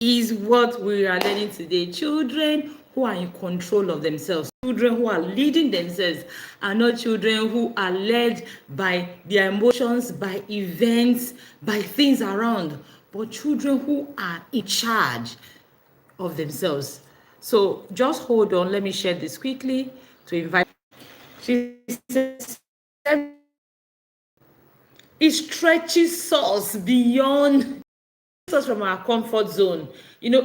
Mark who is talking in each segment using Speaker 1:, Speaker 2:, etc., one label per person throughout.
Speaker 1: is what we are learning today. Children who are in control of themselves, children who are leading themselves, are not children who are led by their emotions, by events, by things around, but children who are in charge of themselves. So just hold on, let me share this quickly to invite. She says it stretches us beyond us from our comfort zone.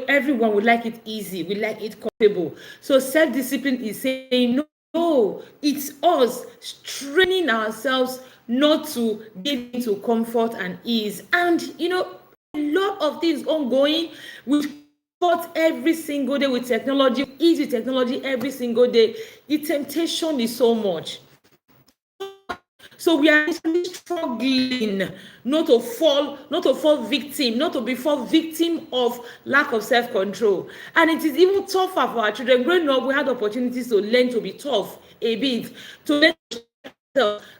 Speaker 1: Everyone would like it easy, we like it comfortable. So self-discipline is saying no, it's us training ourselves not to give into comfort and ease. And a lot of things ongoing with comfort every single day, with technology, easy technology every single day. The temptation is so much. So we are struggling not to fall victim, not to fall victim of lack of self-control. And it is even tougher for our children. Growing up, we had opportunities to learn to be tough a bit, to learn to.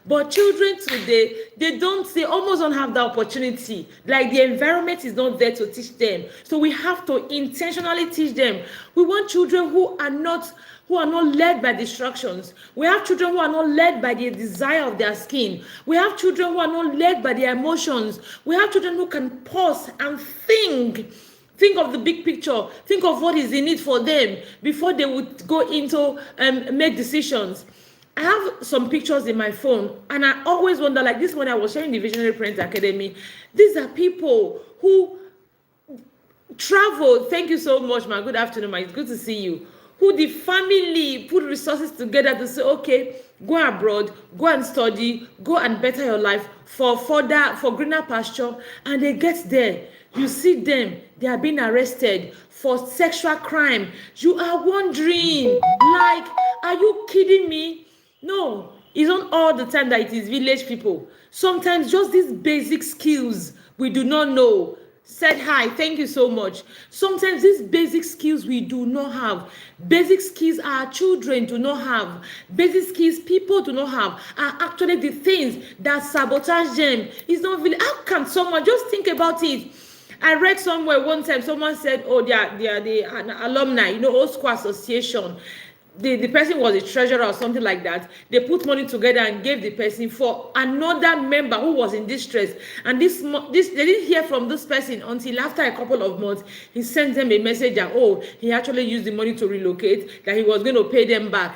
Speaker 1: But children today, they almost don't have the opportunity. Like the environment is not there to teach them. So we have to intentionally teach them. We want children who are not led by distractions. We have children who are not led by the desire of their skin. We have children who are not led by their emotions. We have children who can pause and think of the big picture, think of what is in it for them before they would go into make decisions. I have some pictures in my phone, and I always wonder, like this when I was sharing the Visionary Parent Academy, these are people who travel. Thank you so much, ma. Good afternoon, ma. It's good to see you. Who the family put resources together to say, okay, go abroad, go and study, go and better your life for greener pasture. And they get there, you see them, they are being arrested for sexual crime. You are wondering, like, are you kidding me? No, it's not all the time that it is village people. Sometimes just these basic skills we do not know. Said hi, thank you so much. Sometimes these basic skills we do not have, basic skills our children do not have, basic skills people do not have, are actually the things that sabotage them. It's not really, how can someone, just think about it. I read somewhere one time, someone said, oh, they are the alumni, old school association. The person was a treasurer or something like that. They put money together and gave the person for another member who was in distress. And this they didn't hear from this person until after a couple of months. He sent them a message that, oh, he actually used the money to relocate, that he was going to pay them back.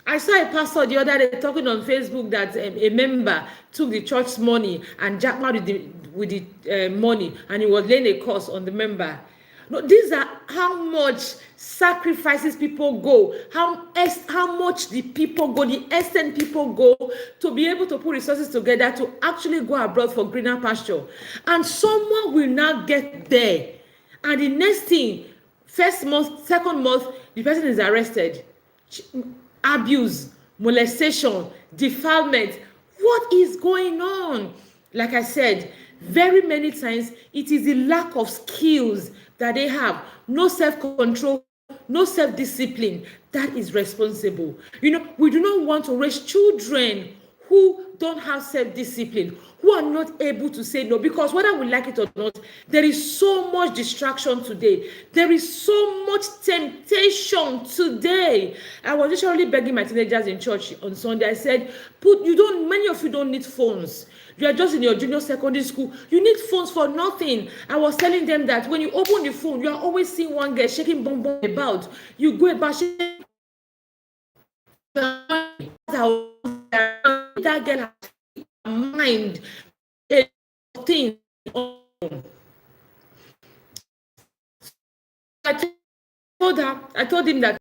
Speaker 1: I saw a pastor the other day talking on Facebook that a member took the church's money and jacked with the money, and he was laying a curse on the member. No, these are how much sacrifices people go, how much the extent people go to be able to put resources together to actually go abroad for greener pasture. And someone will now get there, and the next thing, first month, second month, the person is arrested. Abuse, molestation, defilement. What is going on? Like I said, very many times it is the lack of skills that they have, no self-control, no self-discipline, that is responsible. We do not want to raise children who don't have self-discipline, who are not able to say no, because whether we like it or not, there is so much distraction today. There is so much temptation today. I was literally begging my teenagers in church on Sunday. I said, many of you don't need phones. You are just in your junior secondary school. You need phones for nothing. I was telling them that when you open the phone, you are always seeing one girl shaking bomb about. You go about shaking. That girl has a mind a thing. I told him that.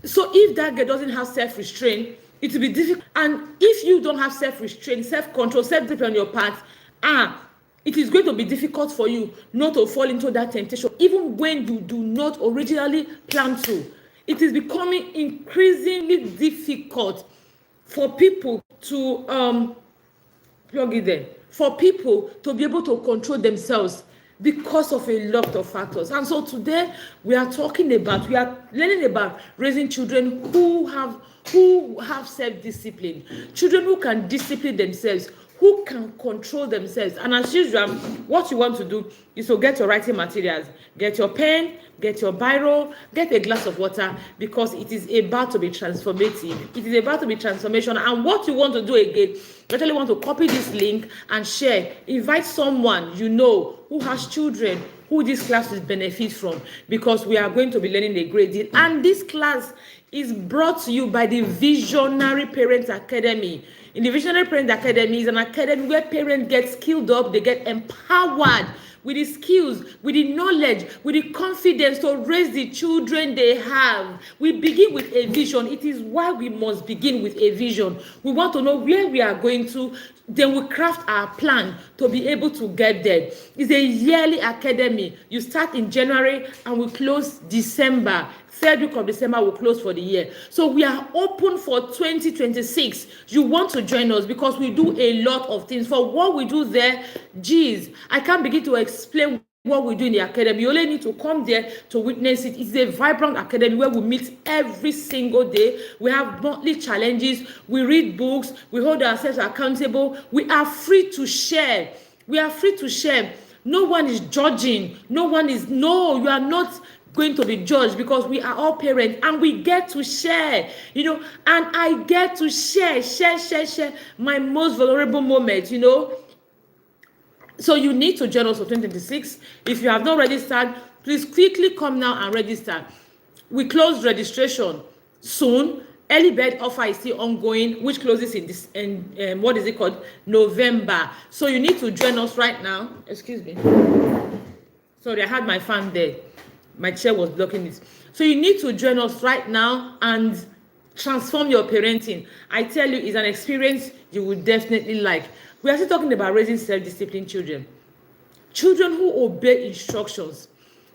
Speaker 1: So if that girl doesn't have self-restraint, it will be difficult. And if you don't have self-restraint, self-control, self-discipline on your part, it is going to be difficult for you not to fall into that temptation, even when you do not originally plan to. It is becoming increasingly difficult for people to for people to be able to control themselves because of a lot of factors. And so today we are learning about raising children who have self-discipline, children who can discipline themselves, who can control themselves. And as usual, what you want to do is to get your writing materials, get your pen, get your biro, get a glass of water, because it is about to be transformative. It is about to be transformational. And what you want to do again, you actually want to copy this link and share. Invite someone you know who has children who this class will benefit from, because we are going to be learning a great deal. And this class is brought to you by the Visionary Parents Academy. In the Visionary Parents Academy is an academy where parents get skilled up, they get empowered with the skills, with the knowledge, with the confidence to raise the children they have. We begin with a vision. It is why we must begin with a vision. We want to know where we are going to, then we craft our plan to be able to get there. It's a yearly academy. You start in January and we close December. Third week of December will close for the year. So we are open for 2026. You want to join us because we do a lot of things. For what we do there, geez, I can't begin to explain what we do in the academy. You only need to come there to witness it. It's a vibrant academy where we meet every single day. We have monthly challenges. We read books. We hold ourselves accountable. We are free to share. We are free to share. No one is judging. No, you are not going to be judged, because we are all parents and we get to share, and I get to share my most vulnerable moment, So you need to join us for 2026. If you have not registered, please quickly come now and register. We close registration soon. Early bird offer is still ongoing, which closes in what is it called? November. So you need to join us right now. Excuse me. Sorry, I had my fan there. My chair was blocking it. So you need to join us right now and transform your parenting. I tell you, it's an experience you will definitely like. We are still talking about raising self-disciplined children. Children who obey instructions.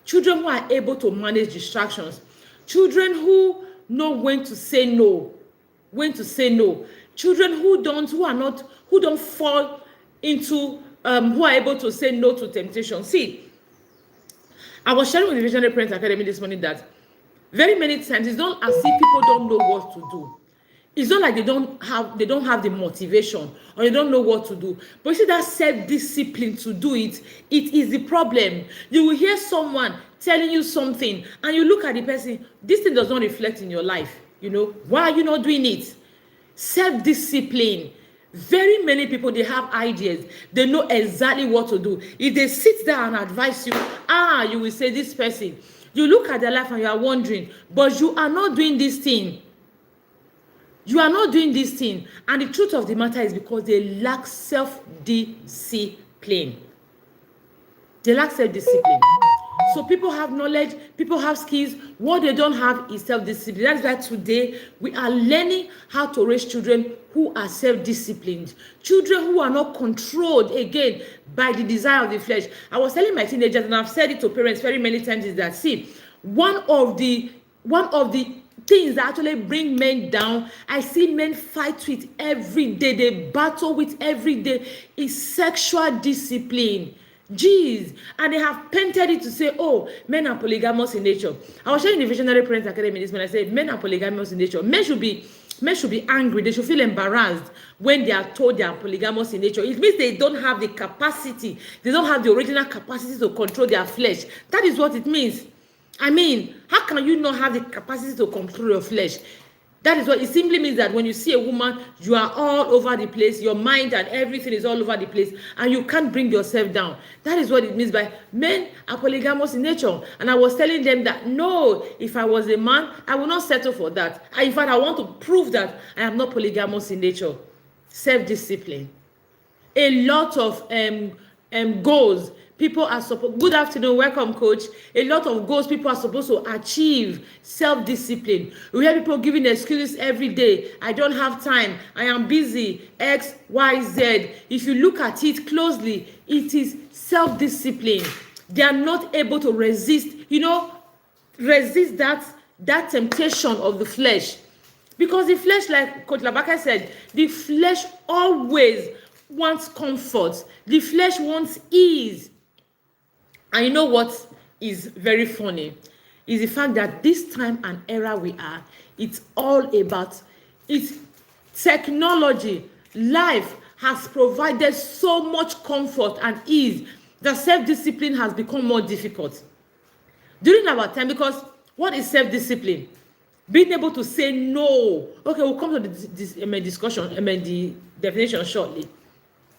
Speaker 1: Children who are able to manage distractions. Children who know when to say no. Children who don't fall into, who are able to say no to temptation. See, I was sharing with the Visionary Parents Academy this morning that very many times it's not as if people don't know what to do. It's not like they don't have the motivation or they don't know what to do. But you see, that self-discipline to do it, it is the problem. You will hear someone telling you something and you look at the person, this thing does not reflect in your life. Why are you not doing it? Self-discipline. Very many people, they have ideas. They know exactly what to do. If they sit down and advise you, you will say, this person. You look at their life and you are wondering, but you are not doing this thing. You are not doing this thing. And the truth of the matter is because they lack self-discipline. So people have knowledge, people have skills. What they don't have is self-discipline. That's why today we are learning how to raise children who are self-disciplined. Children who are not controlled, again, by the desire of the flesh. I was telling my teenagers, and I've said it to parents very many times, is that, see, one of the things that actually bring men down, I see men fight with every day, they battle with every day, is sexual discipline. Jeez, and they have painted it to say, men are polygamous in nature. I was sharing the Visionary Parents Academy this morning. I said, men are polygamous in nature. Men should be angry. They should feel embarrassed when they are told they are polygamous in nature. It means they don't have the capacity. They don't have the original capacity to control their flesh. That is what it means. I mean, how can you not have the capacity to control your flesh? That is what it simply means, that when you see a woman, you are all over the place. Your mind and everything is all over the place, and you can't bring yourself down. That is what it means by men are polygamous in nature. And I was telling them that, no, if I was a man, I will not settle for that. In fact, I want to prove that I am not polygamous in nature. Self-discipline. A lot of goals people are supposed, good afternoon, welcome coach. A lot of goals people are supposed to achieve. Self-discipline. We hear people giving excuses every day. I don't have time. I am busy. X, Y, Z. If you look at it closely, it is self-discipline. They are not able to resist that temptation of the flesh. Because the flesh, like Coach Labaka said, the flesh always wants comfort. The flesh wants ease. And you know what is very funny? Is the fact that this time and era we are, it's all about, it's technology. Life has provided so much comfort and ease that self-discipline has become more difficult during our time. Because what is self-discipline? Being able to say no. Okay, we'll come to the discussion, the definition shortly.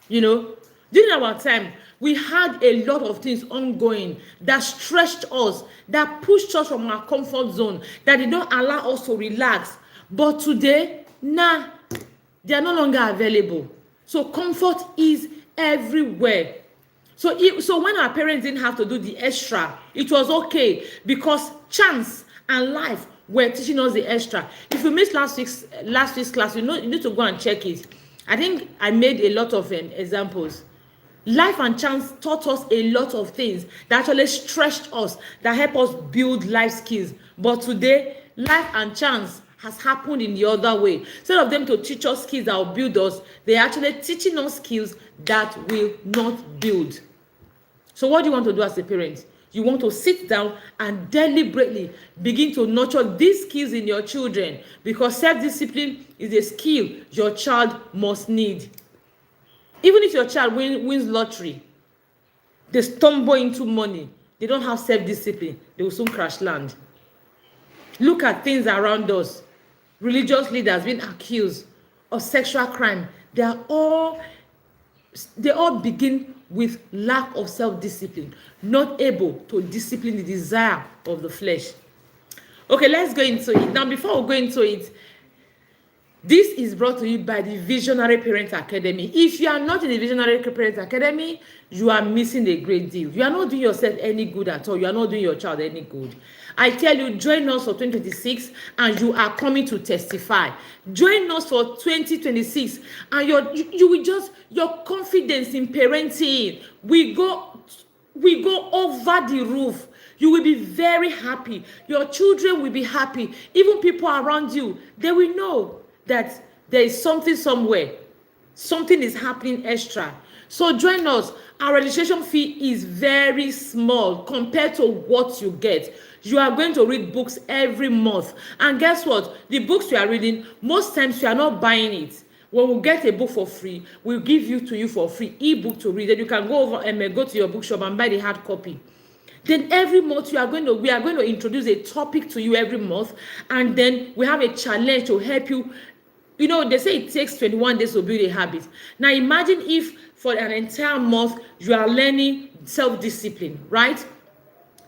Speaker 1: During our time, we had a lot of things ongoing that stretched us, that pushed us from our comfort zone, that did not allow us to relax. But today, they are no longer available. So comfort is everywhere. So when our parents didn't have to do the extra, it was okay, because chance and life were teaching us the extra. If you missed last week's class, you need to go and check it. I think I made a lot of examples. Life and chance taught us a lot of things that actually stretched us, that helped us build life skills. But today, life and chance has happened in the other way. Instead of them to teach us skills that will build us, they're actually teaching us skills that will not build. So what do you want to do as a parent? You want to sit down and deliberately begin to nurture these skills in your children, because self-discipline is a skill your child must need. Even if your child wins lottery, they stumble into money, they don't have self-discipline, they will soon crash land. Look at things around us. Religious leaders being accused of sexual crime. They all begin with lack of self-discipline, not able to discipline the desire of the flesh. Okay, let's go into it. Now, before we go into it, this is brought to you by the Visionary Parent Academy. If you are not in the Visionary Parent Academy, you are missing a great deal. You are not doing yourself any good at all. You are not doing your child any good. I tell you, join us for 2026 and you are coming to testify. Join us for 2026 and you will just, your confidence in parenting will go over the roof. You will be very happy. Your children will be happy. Even people around you, they will know that there is something somewhere. Something is happening extra. So join us. Our registration fee is very small compared to what you get. You are going to read books every month. And guess what? The books you are reading, most times you are not buying it. When we get a book for free, we'll give to you for free ebook to read. Then you can go over and go to your bookshop and buy the hard copy. Then every month we are going to introduce a topic to you every month, and then we have a challenge to help you. They say it takes 21 days to build a habit. Now imagine if for an entire month you are learning self-discipline, right?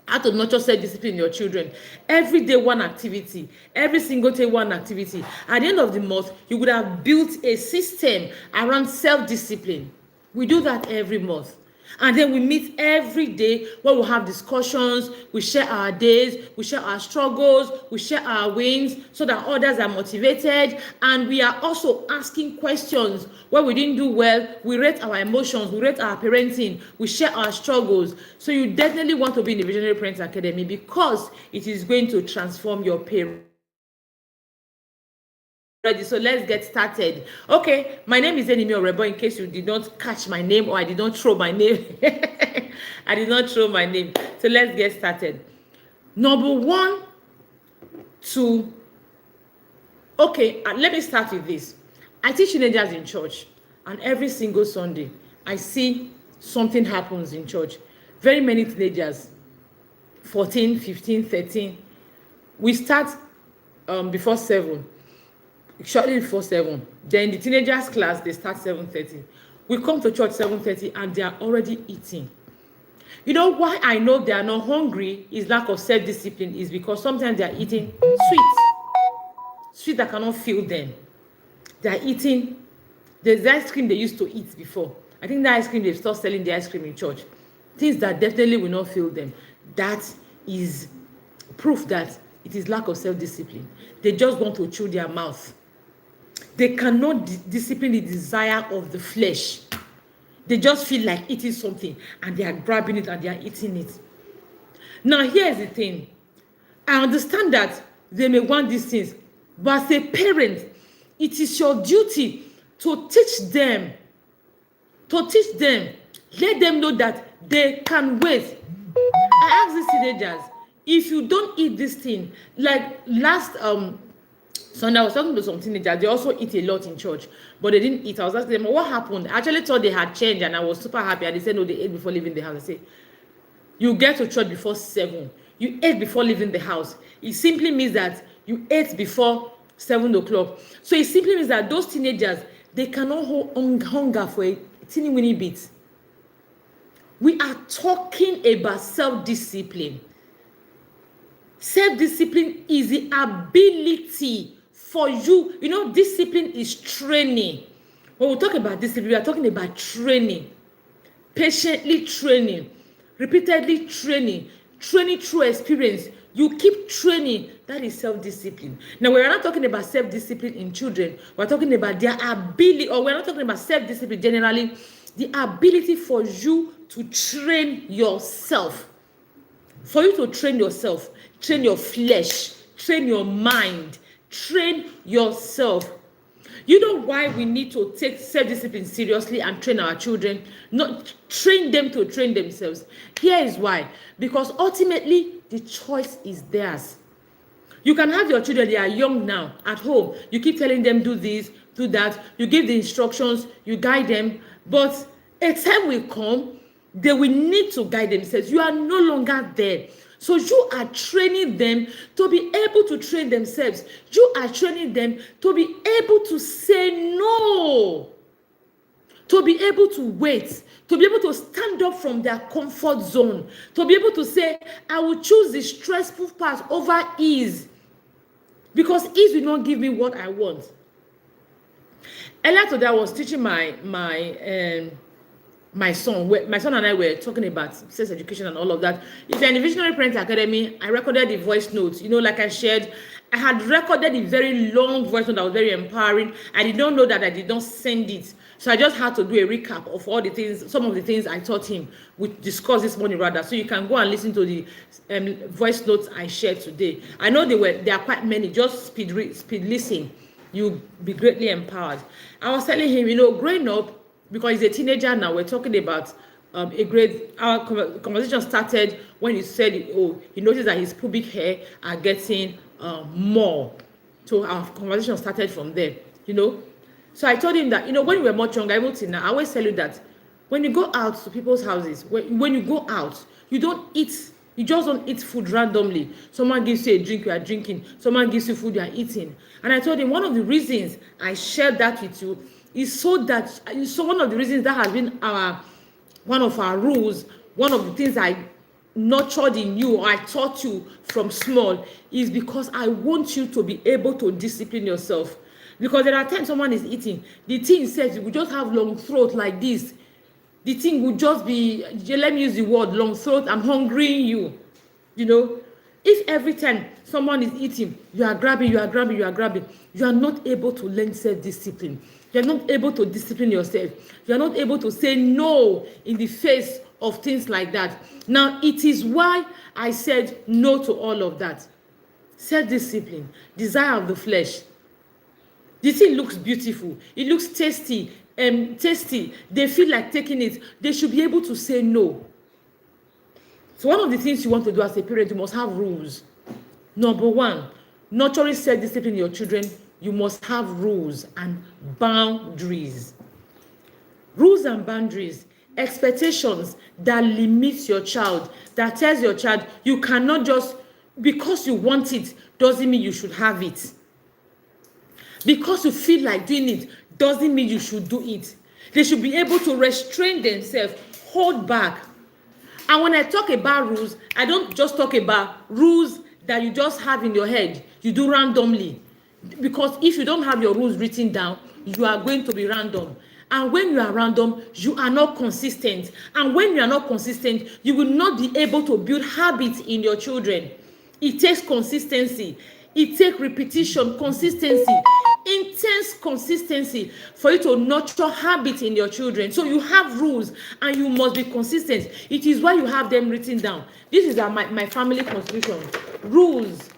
Speaker 1: How to nurture self-discipline in your children. Every day one activity, every single day one activity. At the end of the month, you would have built a system around self-discipline. We do that every month. And then we meet every day where we'll have discussions, we share our days, we share our struggles, we share our wins so that others are motivated. And we are also asking questions where we didn't do well. We rate our emotions, we rate our parenting, we share our struggles. So you definitely want to be in the Visionary Parents Academy because it is going to transform your parents. So let's get started. Okay, my name is Enimi Orebo. In case you did not catch my name or I did not throw my name, I did not throw my name. So let's get started. Number one, let me start with this. I teach teenagers in church, and every single Sunday, I see something happens in church. Very many teenagers, 14, 15, 13. We start before 7. Shortly before 7. Then the teenagers class, they start 7:30. We come to church 7:30 and they are already eating. You know why I know they are not hungry is lack of self-discipline, is because sometimes they are eating sweet that cannot fill them. They are eating the ice cream they used to eat before. I think the ice cream, they've stopped selling the ice cream in church. Things that definitely will not fill them. That is proof that it is lack of self-discipline. They just want to chew their mouth. They cannot discipline the desire of the flesh. They just feel like eating something and they are grabbing it and they are eating it. Now, here's the thing. I understand that they may want these things, but as a parent, it is your duty to teach them. Let them know that they can wait. I ask these teenagers, if you don't eat this thing, like last Sunday, I was talking to some teenagers. They also eat a lot in church, but they didn't eat. I was asking them, what happened? I actually thought they had changed, and I was super happy. And they said, no, they ate before leaving the house. I said, you get to church before 7. You ate before leaving the house. It simply means that you ate before 7 o'clock. So it simply means that those teenagers, they cannot hold hunger for a teeny weeny bit. We are talking about self-discipline. Self-discipline is the ability for you. You know, discipline is training. When we talk about discipline, we are talking about training. Patiently training. Repeatedly training. Training through experience. You keep training. That is self-discipline. Now, we're not talking about self-discipline in children. We're talking about their ability, or we're not talking about self-discipline generally. The ability for you to train yourself. For you to train yourself. Train your flesh. Train your mind. Train yourself. You know why we need to take self-discipline seriously and train our children? Not train them to train themselves. Here is why. Because ultimately, the choice is theirs. You can have your children, they are young now, at home. You keep telling them, do this, do that. You give the instructions, you guide them. But a time will come, they will need to guide themselves. You are no longer there. So you are training them to be able to train themselves. You are training them to be able to say no, to be able to wait, to be able to stand up from their comfort zone, to be able to say, I will choose the stressful part over ease, because ease will not give me what I want. Earlier today, I was teaching my son and I were talking about sex education and all of that. If you're in the Visionary Parent Academy, I recorded the voice notes. You know, like I shared, I had recorded a very long voice note that was very empowering. I did not know that I did not send it. So I just had to do a recap of all the things, some of the things I taught him, we discussed this morning rather. So you can go and listen to the voice notes I shared today. I know there are quite many. Just speed listen. You'll be greatly empowered. I was telling him, you know, growing up, because he's a teenager now, we're talking about a grade. Our conversation started when he said, he noticed that his pubic hair are getting more. So our conversation started from there, you know. So I told him that, you know, when we were much younger, I always tell you that when you go out to people's houses, when you go out, you don't eat. You just don't eat food randomly. Someone gives you a drink, you are drinking. Someone gives you food, you are eating. And I told him one of the reasons I shared that with you is so one of the reasons that has been one of our rules, one of the things I nurtured in you, or I taught you from small, is because I want you to be able to discipline yourself. Because there are times someone is eating, the thing says you will just have long throat like this. The thing will just be, let me use the word long throat, I'm hungering you. You know, if every time someone is eating, you are grabbing, you are not able to learn self-discipline. You are not able to discipline yourself. You are not able to say no in the face of things like that. Now, it is why I said no to all of that. Self-discipline, desire of the flesh. The thing looks beautiful. It looks tasty. They feel like taking it. They should be able to say no. So one of the things you want to do as a parent, you must have rules. Number one, nurturing self-discipline in your children, you must have rules and boundaries. Rules and boundaries, expectations that limit your child, that tells your child you cannot just, because you want it, doesn't mean you should have it. Because you feel like doing it, doesn't mean you should do it. They should be able to restrain themselves, hold back. And when I talk about rules, I don't just talk about rules that you just have in your head, you do randomly. Because if you don't have your rules written down, you are going to be random. And when you are random, you are not consistent. And when you are not consistent, you will not be able to build habits in your children. It takes consistency. It takes repetition, consistency, intense consistency for you to nurture habits in your children. So you have rules and you must be consistent. It is why you have them written down. This is my family constitution. Rules.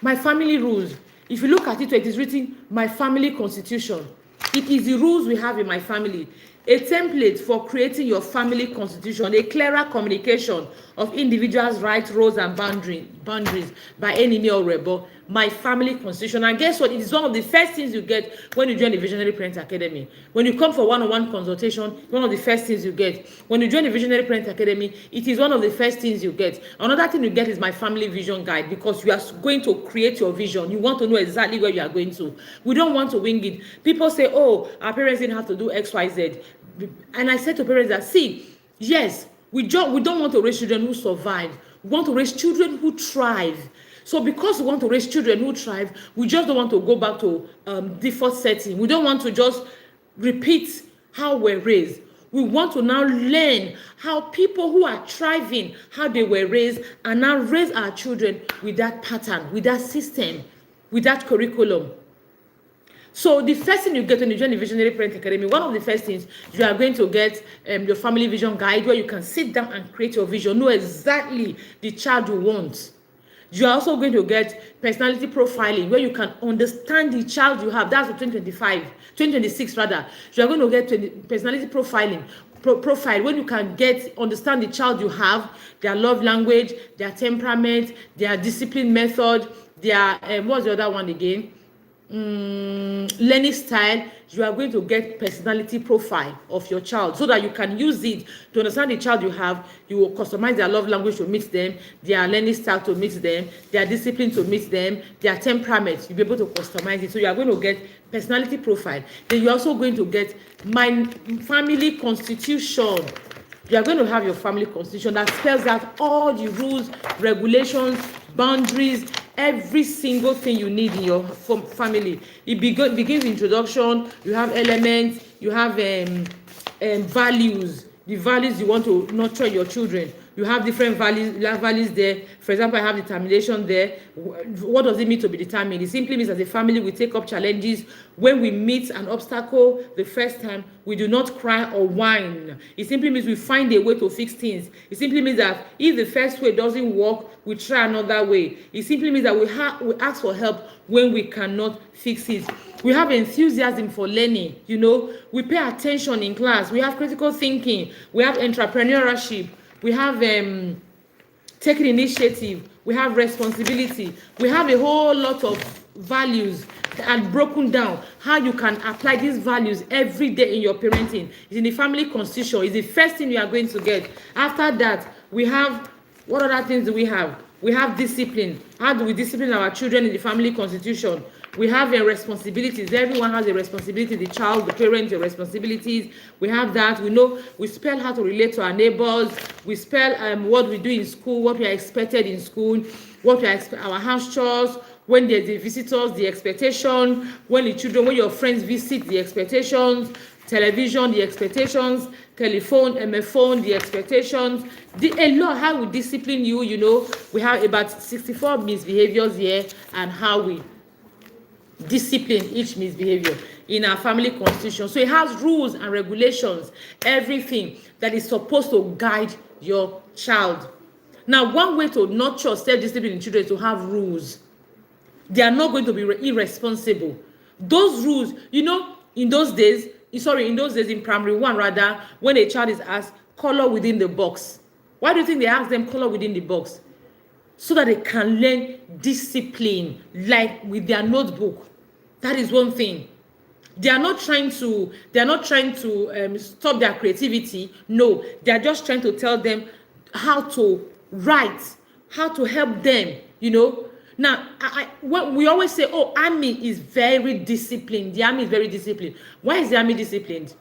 Speaker 1: My family rules. If you look at it, it is written, my family constitution. It is the rules we have in my family. a template for creating your family constitution, a clearer communication of individuals' rights, roles, and boundaries by enemy or rebel. My family constitution. And guess what? It is one of the first things you get when you join the Visionary Parent Academy. When you come for one-on-one consultation, one of the first things you get. When you join the Visionary Parent Academy, it is one of the first things you get. Another thing you get is my family vision guide, because you are going to create your vision. You want to know exactly where you are going to. We don't want to wing it. People say, oh, our parents didn't have to do X, Y, Z. And I said to parents that, see, yes, we don't want to raise children who survive. We want to raise children who thrive. So because we want to raise children who thrive, we just don't want to go back to default setting. We don't want to just repeat how we're raised. We want to now learn how people who are thriving, how they were raised, and now raise our children with that pattern, with that system, with that curriculum. So the first thing you get when you join the Visionary Parent Academy, one of the first things, you are going to get your family vision guide, where you can sit down and create your vision, know exactly the child you want. You are also going to get personality profiling, where you can understand the child you have. That's for 2026 rather. You are going to get personality profiling, profile, when you can understand the child you have, their love language, their temperament, their discipline method, their what's the other one again? Learning style. You are going to get personality profile of your child, so that you can use it to understand the child you have. You will customize their love language to meet them, their learning style to meet them, their discipline to meet them, their temperament. You'll be able to customize it. So you are going to get personality profile. Then you're also going to get my family constitution. You are going to have your family constitution that spells out all the rules, regulations, boundaries, every single thing you need in your family. It begins introduction. You have elements. You have values. The values you want to nurture your children. You have different values. You have values there. For example, I have determination there. What does it mean to be determined? It simply means as a family we take up challenges. When we meet an obstacle the first time, we do not cry or whine. It simply means we find a way to fix things. It simply means that if the first way doesn't work, we try another way. It simply means that we ask for help when we cannot fix it. We have enthusiasm for learning. We pay attention in class. We have critical thinking. We have entrepreneurship. We have taking initiative. We have responsibility. We have a whole lot of values and broken down how you can apply these values every day in your parenting. It's in the family constitution. It's the first thing you are going to get. After that, we have, what other things do we have? We have discipline. How do we discipline our children in the family constitution? We have responsibilities. Everyone has a responsibility. The child, the parent, the responsibilities. We have that. We spell how to relate to our neighbors. We spell what we do in school, what we are expected in school, what we are our house chores. When there's the visitors, the expectation. When your friends visit, the expectations. Television, the expectations. Telephone, phone, the expectations. A lot how we discipline you. We have about 64 misbehaviors here, and how we discipline each misbehavior in our family constitution. So it has rules and regulations, everything that is supposed to guide your child. Now, one way to nurture self-discipline in children is to have rules. They are not going to be irresponsible. Those rules, in those days in primary 1 rather, when a child is asked color within the box, why do you think they ask them color within the box? So that they can learn discipline, like with their notebook. That is one thing. They are not trying to stop their creativity. No, they are just trying to tell them how to write, how to help them. Now, we always say, oh, army is very disciplined. The army is very disciplined. Why is the army disciplined?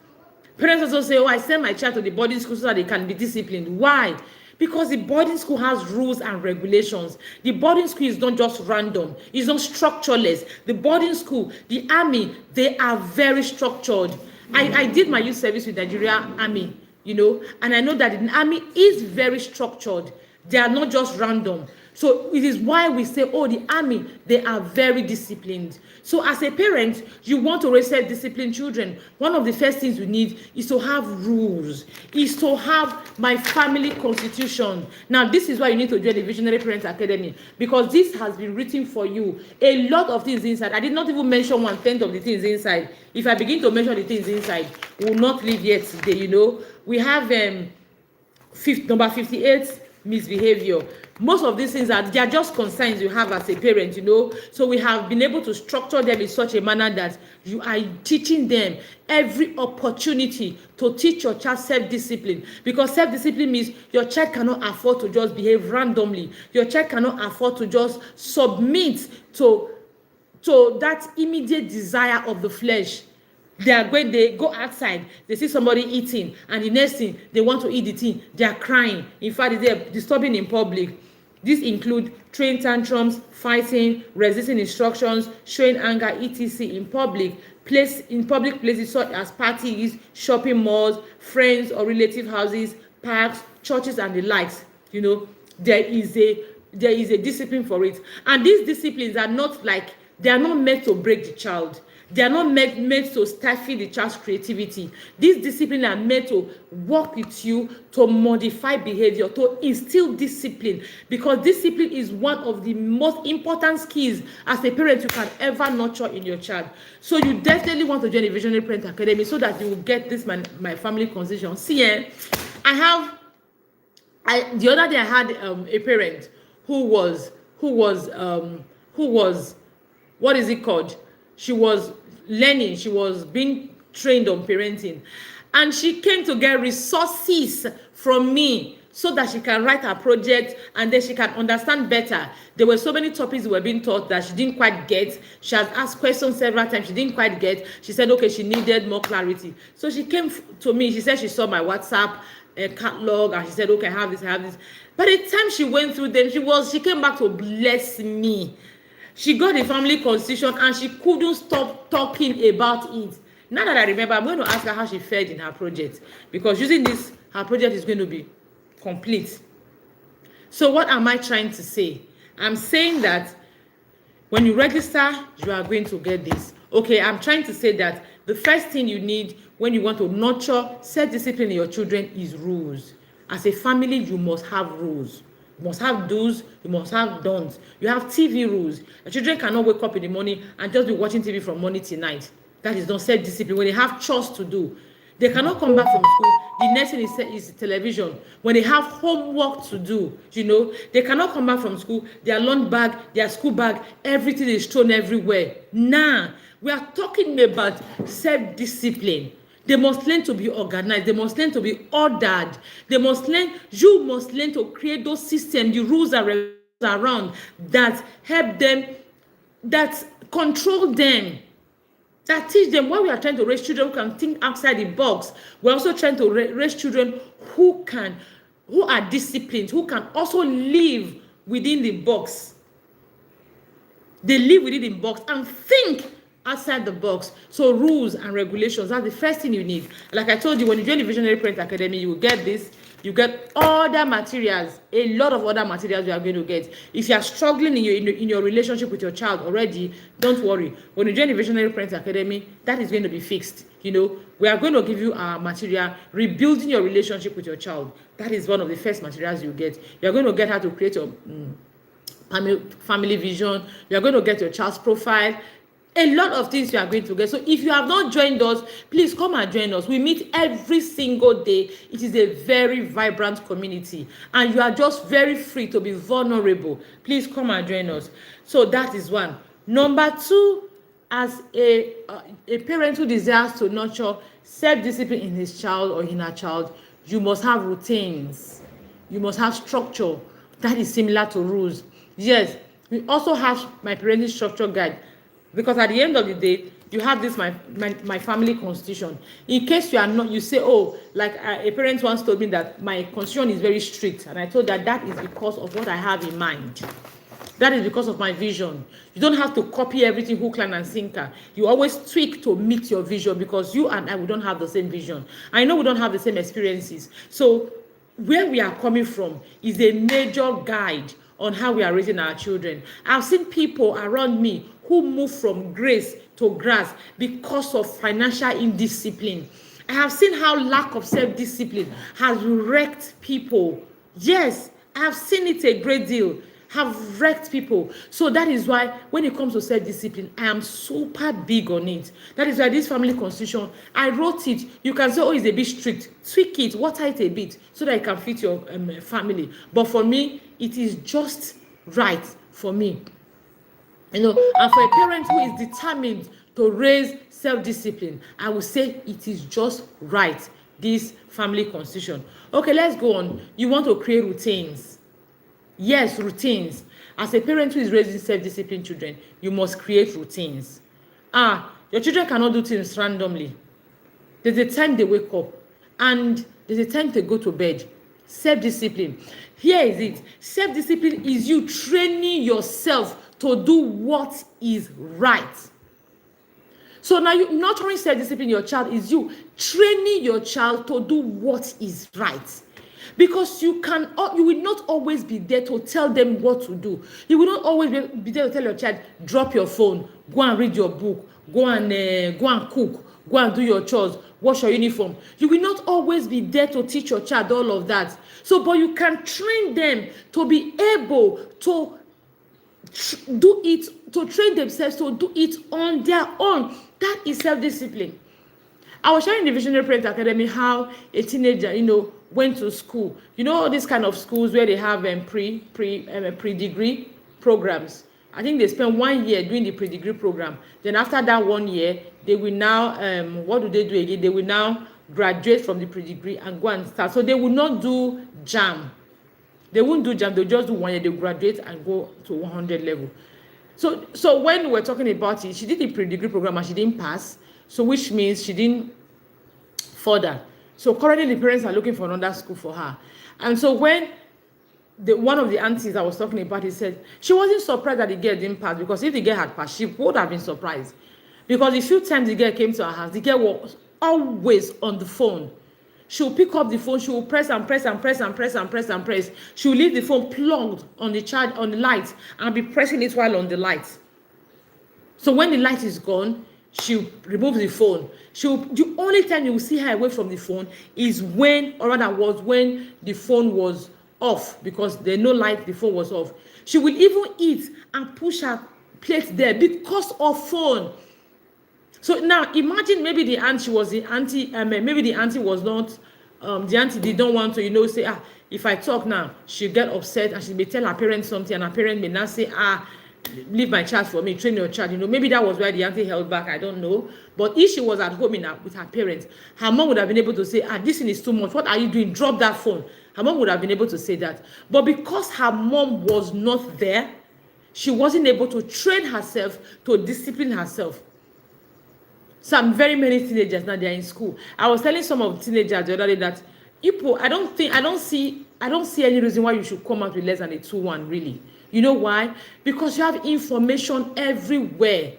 Speaker 1: Parents also say, oh, I send my child to the boarding school so that they can be disciplined. Why? Because the boarding school has rules and regulations. The boarding school is not just random. It's not structureless. The boarding school, the army, they are very structured. I did my youth service with Nigeria Army, and I know that the army is very structured. They are not just random. So it is why we say, oh, the army, they are very disciplined. So as a parent, you want to raise self-disciplined children. One of the first things you need is to have rules, is to have my family constitution. Now, this is why you need to join the Visionary Parents Academy, because this has been written for you. A lot of things inside. I did not even mention 1/10 of the things inside. If I begin to mention the things inside, we will not leave here today, you know. We have number 58, misbehavior. Most of these things they are just concerns you have as a parent, you know. So we have been able to structure them in such a manner that you are teaching them every opportunity to teach your child self-discipline, because self-discipline means your child cannot afford to just behave randomly. Your child cannot afford to just submit to that immediate desire of the flesh. They go outside, they see somebody eating, and the next thing they want to eat the thing, they are crying. In fact, they are disturbing in public. These include throwing tantrums, fighting, resisting instructions, showing anger, etc. in public places such as parties, shopping malls, friends or relative houses, parks, churches, and the likes. You know, there is a discipline for it, and these disciplines are not meant to break the child. They are not meant to stifle the child's creativity. These disciplines are meant to work with you to modify behavior, to instill discipline, because discipline is one of the most important skills as a parent you can ever nurture in your child. So you definitely want to join the Visionary Parent Academy so that you will get this my family constitution. See, the other day I had a parent who was what is it called? She was learning, she was being trained on parenting, and she came to get resources from me so that she can write her project and then she can understand better. There were so many topics that were being taught that she didn't quite get. She has asked questions several times, she didn't quite get. She said, okay, she needed more clarity. So she came to me, she said she saw my WhatsApp catalog, and she said, okay, I have this. By the time she went through them, she came back to bless me. She got the family constitution and she couldn't stop talking about it. Now that I remember, I'm going to ask her how she fared in her project, because using this, her project is going to be complete. So what am I trying to say? I'm saying that when you register, you are going to get this. Okay, I'm trying to say that the first thing you need when you want to nurture self-discipline in your children is rules. As a family, you must have rules. You must have do's, you must have don'ts. You have TV rules. The children cannot wake up in the morning and just be watching TV from morning till night. That is not self-discipline. When they have chores to do, they cannot come back from school. The next thing is television. When they have homework to do, you know, they cannot come back from school. Their lunch bag, their school bag, everything is thrown everywhere. Nah, we are talking about self-discipline. They must learn to be organized. They must learn to be ordered. You must learn to create those systems, the rules around that help them, that control them, that teach them. When we are trying to raise children who can think outside the box, we're also trying to raise children who are disciplined, who can also live within the box. They live within the box and think outside the box. So rules and regulations, that's the first thing you need. Like I told you, when you join the Visionary Parent Academy, you will get this. You get other materials, a lot of other materials you are going to get. If you are struggling in your relationship with your child already, don't worry. When you join the Visionary Parent Academy, that is going to be fixed. You know, we are going to give you our material, rebuilding your relationship with your child. That is one of the first materials you get. You are going to get how to create your family vision. You are going to get your child's profile. A lot of things you are going to get. So if you have not joined us, please come and join us. We meet every single day. It is a very vibrant community, and you are just very free to be vulnerable. Please come and join us. So that is one. Number two, as a parent who desires to nurture self-discipline in his child or in her child, you must have routines. You must have structure. That is similar to rules. Yes, we also have my parenting structure guide. Because at the end of the day, you have this my family constitution. In case you are not, you say, oh, like a parent once told me that my constitution is very strict, and I told that is because of what I have in mind. That is because of my vision. You don't have to copy everything hook, line, and sinker. You always tweak to meet your vision, because you and I, we don't have the same vision. I know we don't have the same experiences. So where we are coming from is a major guide on how we are raising our children. I've seen people around me who move from grace to grass because of financial indiscipline. I have seen how lack of self-discipline has wrecked people. Yes, I have seen it a great deal. Have wrecked people. So that is why when it comes to self-discipline, I am super big on it. That is why this family constitution, I wrote it. You can say, oh, it's a bit strict. Tweak it, water it a bit so that it can fit your family. But for me, it is just right for me. And for a parent who is determined to raise self-discipline, I would say it is just right, this family constitution. Okay, let's go on. You want to create routines. Yes, routines. As a parent who is raising self-disciplined children, you must create routines. Your children cannot do things randomly. There's a time they wake up and there's a time they go to bed. Self-discipline. Here is it. Self-discipline is you training yourself to do what is right. So now you nurturing self-discipline your child is you training your child to do what is right. Because you will not always be there to tell them what to do. You will not always be there to tell your child, drop your phone, go and read your book, go and cook, go and do your chores, wash your uniform. You will not always be there to teach your child all of that. So, but you can train them to be able to do it, to train themselves to do it on their own. That is self-discipline. I was sharing in the Visionary Parent Academy how a teenager, went to school. All these kind of schools where they have pre-degree programs. I think they spend 1 year doing the pre-degree program. Then after that 1 year, they will now, what do they do again? They will now graduate from the pre-degree and go and start. So they will not do JAM. They won't do JAM. They'll just do 1 year. They graduate and go to 100 level. So when we're talking about it, she did the pre-degree program and she didn't pass. So which means she didn't further. So currently the parents are looking for another school for her. And so when one of the aunties I was talking about, he said she wasn't surprised that the girl didn't pass, because if the girl had passed, she would have been surprised. Because the few times the girl came to her house, the girl was always on the phone. She will pick up the phone, she will press and press and press and press and press and press. She will leave the phone plugged on the charge, on the light, and be pressing it while on the light. So when the light is gone, she removes the phone. The only time you will see her away from the phone is when the phone was off, because there's no light, the phone was off. She will even eat and push her plate there because of phone. So now imagine maybe the auntie was the auntie, maybe the auntie was not, the auntie did not want to, say, if I talk now, she'll get upset and she may tell her parents something, and her parent may not say, leave my child for me, train your child. Maybe that was why the auntie held back, I don't know. But if she was at home with her parents, her mom would have been able to say, this thing is too much, what are you doing, drop that phone. Her mom would have been able to say that. But because her mom was not there, she wasn't able to train herself to discipline herself. Some very many teenagers now, they're in school. I was telling some of the teenagers the other day that I don't see any reason why you should come out with less than a 2-1, really. You know why? Because you have information everywhere.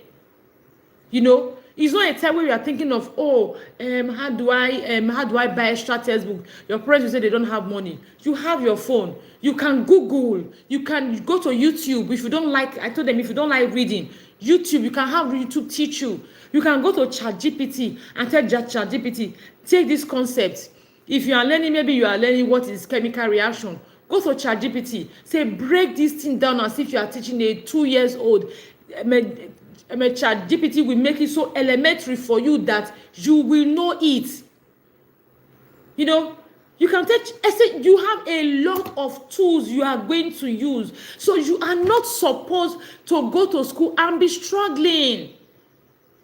Speaker 1: It's not a time where you are thinking of, how do I buy extra textbook? Your parents will say they don't have money. You have your phone. You can Google. You can go to YouTube. If you don't like, I told them, if you don't like reading, YouTube, you can have YouTube teach you. You can go to ChatGPT and tell ChatGPT, take this concept. If you are learning, maybe you are learning what is chemical reaction. Go to ChatGPT. Say, break this thing down as if you are teaching a 2-year-old. ChatGPT will make it so elementary for you that you will know it. You can you have a lot of tools you are going to use. So you are not supposed to go to school and be struggling.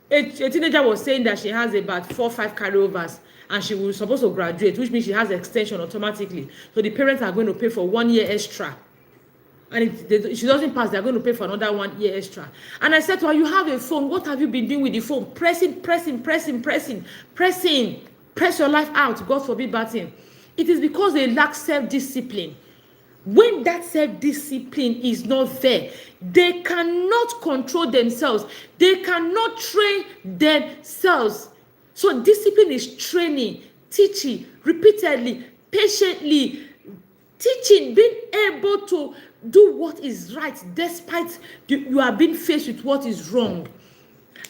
Speaker 1: A teenager was saying that she has about 4 or 5 carryovers and she was supposed to graduate, which means she has extension automatically. So the parents are going to pay for 1 year extra. And if she doesn't pass, they're going to pay for another 1 year extra. And I said to her, you have a phone. What have you been doing with the phone? Pressing. Press your life out. God forbid bad thing. It is because they lack self-discipline. When that self-discipline is not there, they cannot control themselves. They cannot train themselves. So discipline is training, teaching, repeatedly, patiently, teaching, being able to do what is right despite you are being faced with what is wrong.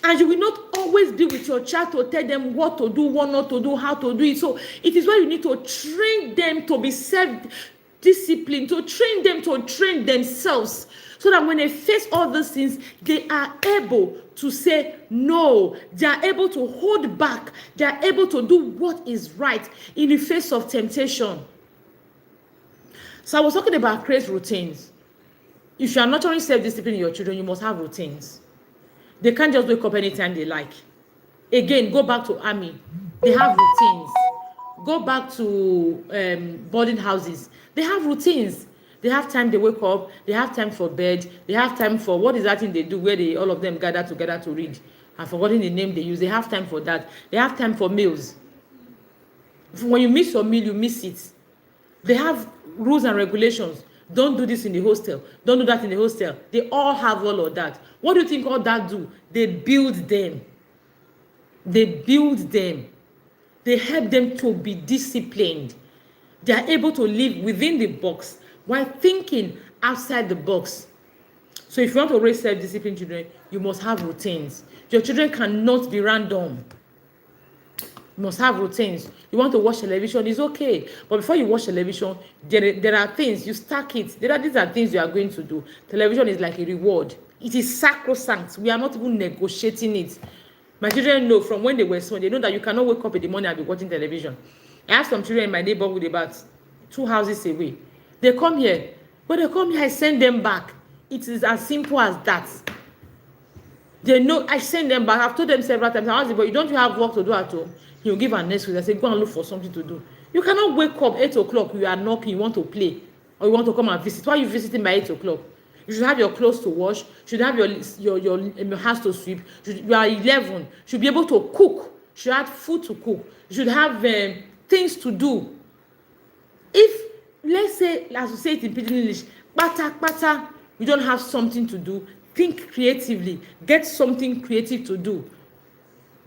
Speaker 1: And you will not always be with your child to tell them what to do, what not to do, how to do it. So it is why you need to train them to be self-disciplined, to train them to train themselves, so that when they face all these things, they are able to say no. They are able to hold back. They are able to do what is right in the face of temptation. So I was talking about create routines. If you are nurturing self-discipline in your children, you must have routines. They can't just wake up anytime they like. Again, go back to army. They have routines. Go back to boarding houses. They have routines. They have time they wake up. They have time for bed. They have time for, what is that thing they do where all of them gather together to read? I've forgotten the name they use. They have time for that. They have time for meals. When you miss your meal, you miss it. They have rules and regulations. Don't do this in the hostel. Don't do that in the hostel. They all have all of that. What do you think all that do? They build them. They build them. They help them to be disciplined. They are able to live within the box while thinking outside the box. So if you want to raise self-disciplined children, you must have routines. Your children cannot be random. You must have routines. You want to watch television, it's okay. But before you watch television, there are things, you stack it. These are things you are going to do. Television is like a reward. It is sacrosanct. We are not even negotiating it. My children know from when they were small, they know that you cannot wake up in the morning and be watching television. I have some children in my neighborhood about 2 houses away. They come here. When they come here, I send them back. It is as simple as that. They know I send them back. I've told them several times, I ask them, but don't you have work to do at home? He'll give an excuse. I say, go and look for something to do. You cannot wake up 8 o'clock, you are knocking, you want to play, or you want to come and visit. Why are you visiting by 8 o'clock? You should have your clothes to wash. You should have your house to sweep. You are 11. You should be able to cook. You should have food to cook. You should have things to do. If, let's say, as we say it in Pidgin English, bata, you don't have something to do, think creatively. Get something creative to do.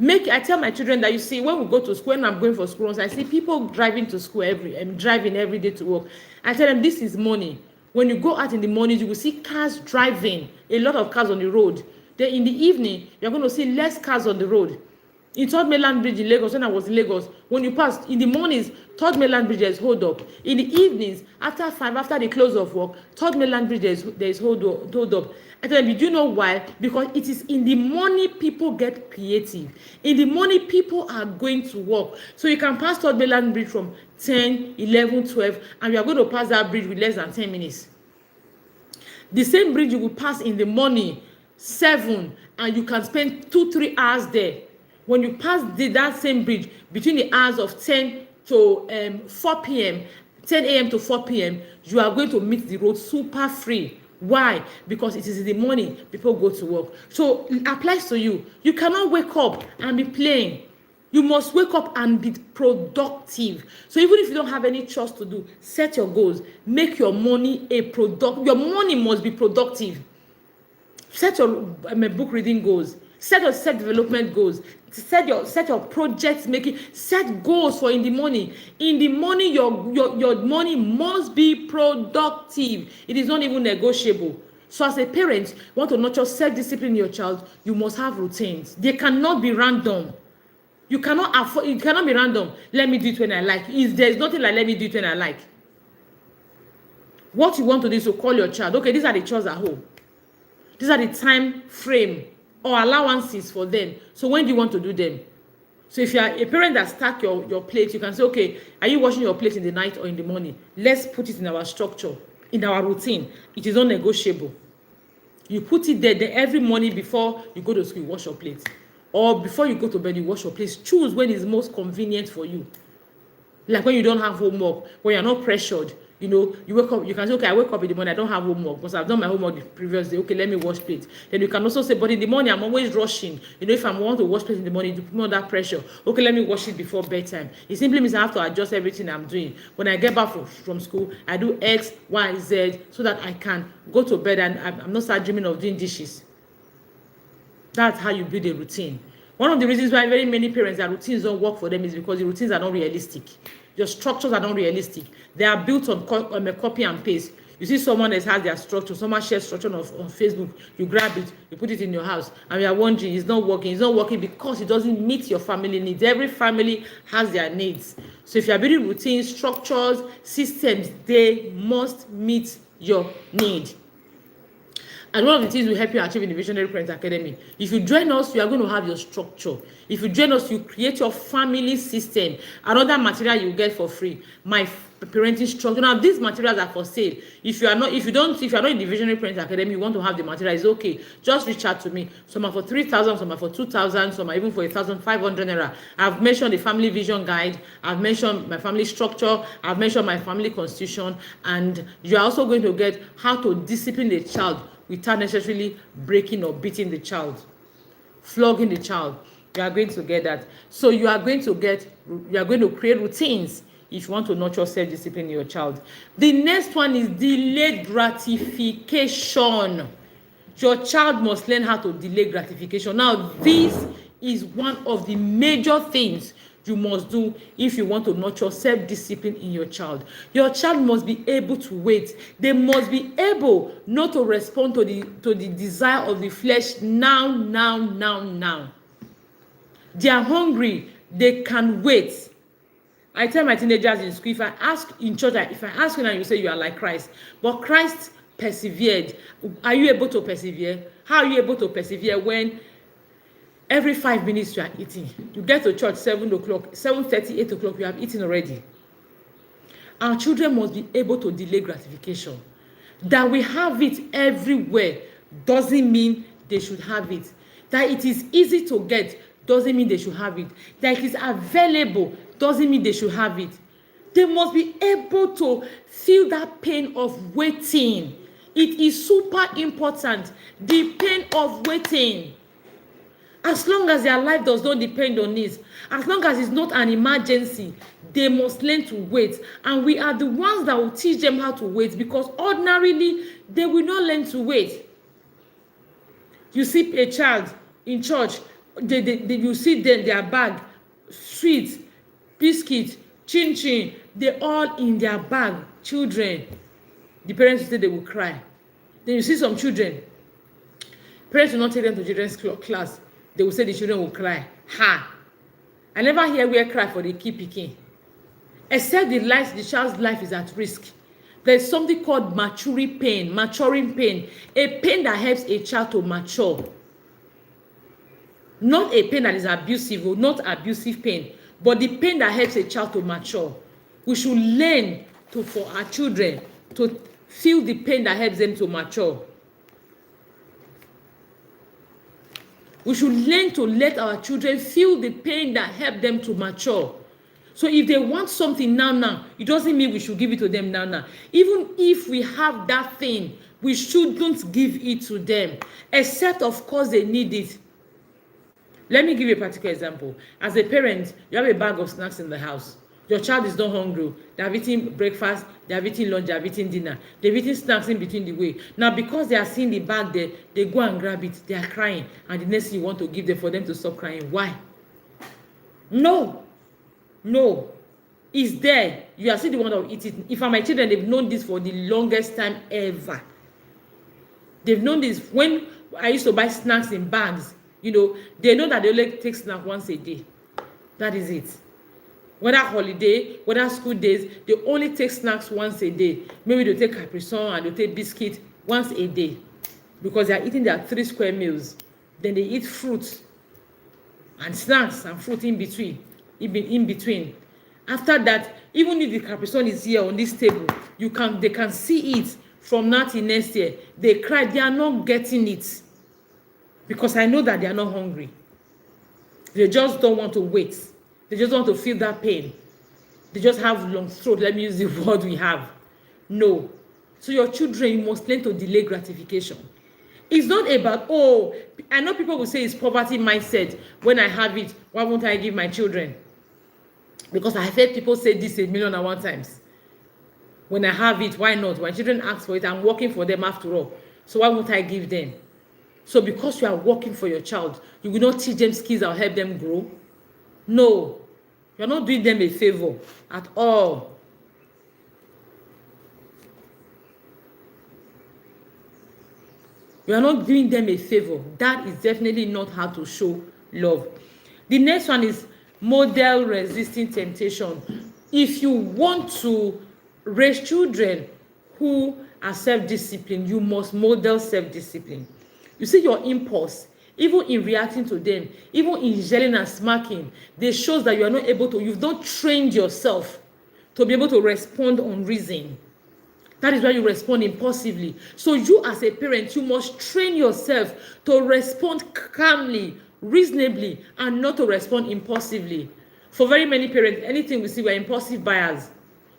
Speaker 1: I tell my children that, you see, when we go to school, when I'm going for school, I see people driving to school driving every day to work. I tell them, this is money. When you go out in the morning, you will see cars driving, a lot of cars on the road. Then in the evening, you're going to see less cars on the road. In Third Mainland Bridge in Lagos, when I was in Lagos, when you pass, in the mornings, Third Mainland Bridge, there's hold up. In the evenings, after 5, after the close of work, Third Mainland Bridge, there's hold up. And then, do you know why? Because it is in the morning people get creative. In the morning, people are going to work. So you can pass Third Mainland Bridge from 10, 11, 12, and you are going to pass that bridge with less than 10 minutes. The same bridge you will pass in the morning, 7, and you can spend 2-3 hours there. When you pass that same bridge between the hours of 10 to 4 p.m., 10 a.m. to 4 p.m., you are going to meet the road super free. Why? Because it is in the morning people go to work. So it applies to you. You cannot wake up and be playing. You must wake up and be productive. So even if you don't have any chores to do, set your goals. Make your money your money must be productive. Set your book reading goals. Set your self-development goals. Set your projects making. Set goals for in the morning. In the morning, your money must be productive. It is not even negotiable. So as a parent, you want to nurture self-discipline in your child, you must have routines. They cannot be random. You cannot afford. It cannot be random. Let me do it when I like. There's nothing like let me do it when I like. What you want to do is to call your child. Okay, these are the chores at home. These are the time frame or allowances for them. So when do you want to do them? So if you are a parent that stack your plate, you can say, okay, are you washing your plate in the night or in the morning? Let's put it in our structure, in our routine. It is non-negotiable. You put it there, then every morning before you go to school, you wash your plate. Or before you go to bed, you wash your plate. Choose when it's most convenient for you. Like when you don't have homework, when you're not pressured. You wake up, you can say, okay, I wake up in the morning, I don't have homework because I've done my homework the previous day. Okay, let me wash plate. Then you can also say, but in the morning, I'm always rushing. If I want to wash plate in the morning, you put me under pressure. Okay, let me wash it before bedtime. It simply means I have to adjust everything I'm doing. When I get back from school, I do X, Y, Z so that I can go to bed and I'm not start dreaming of doing dishes. That's how you build a routine. One of the reasons why very many parents, their routines don't work for them is because the routines are not realistic. Your structures are not realistic. They are built on a copy and paste. You see someone that has their structure, someone shares structure on Facebook, you grab it, you put it in your house, and you are wondering, it's not working. It's not working because it doesn't meet your family needs. Every family has their needs. So if you are building routines, structures, systems, they must meet your need. And one of the things will help you achieve in the Visionary Parent Academy. If you join us, you are going to have your structure. If you join us, you create your family system. Another material you get for free. My parenting structure. Now these materials are for sale. If you are not in the Visionary Parent Academy, you want to have the material, it's okay. Just reach out to me. Some are for 3,000, some are for 2,000, some are even for 1,500 naira. I've mentioned the family vision guide. I've mentioned my family structure. I've mentioned my family constitution, and you are also going to get how to discipline the child without necessarily breaking or beating the child, flogging the child. You are going to get that. So you are going to create routines if you want to nurture self-discipline in your child. The next one is delayed gratification. Your child must learn how to delay gratification. Now, this is one of the major things you must do if you want to nurture self-discipline in your child. Your child must be able to wait. They must be able not to respond to the desire of the flesh now. They are hungry. They can wait. I tell my teenagers in school, if I ask you now, you say you are like Christ. But Christ persevered. Are you able to persevere? How are you able to persevere when every 5 minutes you are eating? You get to church 7 o'clock, 7:30, 8 o'clock, you have eaten already. Our children must be able to delay gratification. That we have it everywhere doesn't mean they should have it. That it is easy to get doesn't mean they should have it. That it is available doesn't mean they should have it. They must be able to feel that pain of waiting. It is super important. The pain of waiting. As long as their life does not depend on this, as long as it's not an emergency, they must learn to wait. And we are the ones that will teach them how to wait, because ordinarily they will not learn to wait. You see a child in church, you see them, their bag, sweets, biscuits, chin, they're all in their bag. Children, the parents say they will cry. Then you see some children, parents will not take them to children's class. They will say the children will cry. I never hear where cry for the key picking. Except the child's life is at risk. There's something called maturing pain, a pain that helps a child to mature. Not a pain that is abusive, or not abusive pain, but the pain that helps a child to mature. We should learn for our children to feel the pain that helps them to mature. We should learn to let our children feel the pain that helps them to mature. So if they want something now, it doesn't mean we should give it to them now. Even if we have that thing, we shouldn't give it to them, except of course they need it. Let me give you a particular example. As a parent, you have a bag of snacks in the house. Your child is not hungry. They have eaten breakfast, they have eaten lunch, they have eaten dinner. They've eaten snacks in between the way. Now, because they are seeing the bag there, they go and grab it. They are crying. And the next thing you want to give them for them to stop crying. Why? No. It's there. You are still the one that will eat it. If I'm my children, they've known this for the longest time ever. They've known this. When I used to buy snacks in bags, they know that they only take snack once a day. That is it. Whether holiday, whether school days, they only take snacks once a day. Maybe they take Capri Sun and they take biscuit once a day, because they are eating their 3 square meals. Then they eat fruit and snacks and fruit in between. After that, even if the Capri Sun is here on this table, they can see it from now till next year. They cry. They are not getting it, because I know that they are not hungry. They just don't want to wait. They just want to feel that pain. They just have long throat. Let me use the word we have. No. So your children, you must learn to delay gratification. It's not about, I know people will say it's poverty mindset. When I have it, why won't I give my children? Because I have heard people say this 1,000,001 times. When I have it, why not? When children ask for it, I'm working for them after all. So why won't I give them? So because you are working for your child, you will not teach them skills that will help them grow. No. You're not doing them a favor at all. You are not doing them a favor. That is definitely not how to show love. The next one is model resisting temptation. If you want to raise children who are self-disciplined, you must model self-discipline. You see your impulse, even in reacting to them, even in yelling and smacking, they shows that you are not able to, you've not trained yourself to be able to respond on reason. That is why you respond impulsively. So you as a parent, you must train yourself to respond calmly, reasonably, and not to respond impulsively. For very many parents, anything we see, we're impulsive buyers.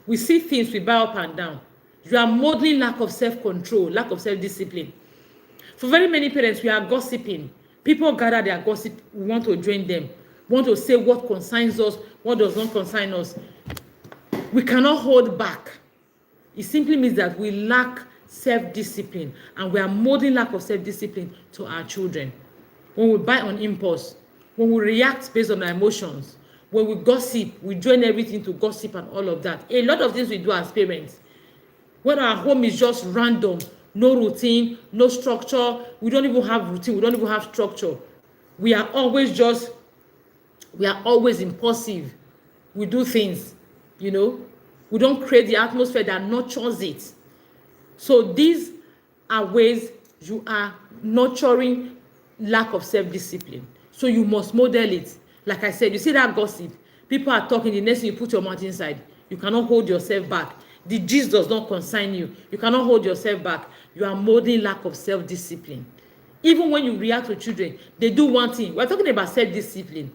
Speaker 1: We see things, we buy up and down. You are modeling lack of self-control, lack of self-discipline. For very many parents, we are gossiping. People gather their gossip, we want to join them. We want to say what concerns us, what does not concern us. We cannot hold back. It simply means that we lack self-discipline, and we are modeling lack of self-discipline to our children. When we buy on impulse, when we react based on our emotions, when we gossip, we join everything to gossip and all of that. A lot of things we do as parents. When our home is just random, no routine, no structure, we don't even have routine, we don't even have structure. We are always impulsive. We do things, you know. We don't create the atmosphere that nurtures it. So these are ways you are nurturing lack of self-discipline. So you must model it. Like I said, you see that gossip. People are talking, the next thing you put your mouth inside. You cannot hold yourself back. The gist does not concern you. You cannot hold yourself back. You are modeling lack of self-discipline. Even when you react to children, they do one thing. We're talking about self-discipline.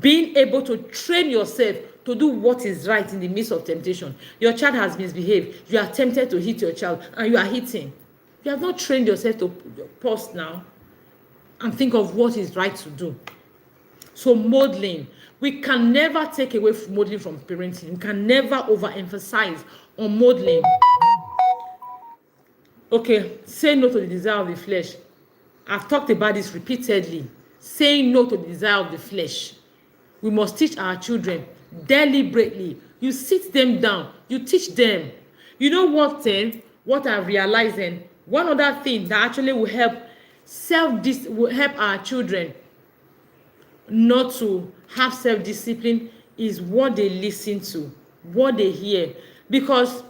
Speaker 1: Being able to train yourself to do what is right in the midst of temptation. Your child has misbehaved. You are tempted to hit your child and you are hitting. You have not trained yourself to pause now and think of what is right to do. So modeling, we can never take away modeling from parenting. We can never overemphasize on modeling. Okay, say no to the desire of the flesh. I've talked about this repeatedly. Saying no to the desire of the flesh. We must teach our children deliberately. You sit them down, you teach them. You know what then? What I'm realizing, one other thing that actually will help will help our children not to have self-discipline is what they listen to, what they hear. Because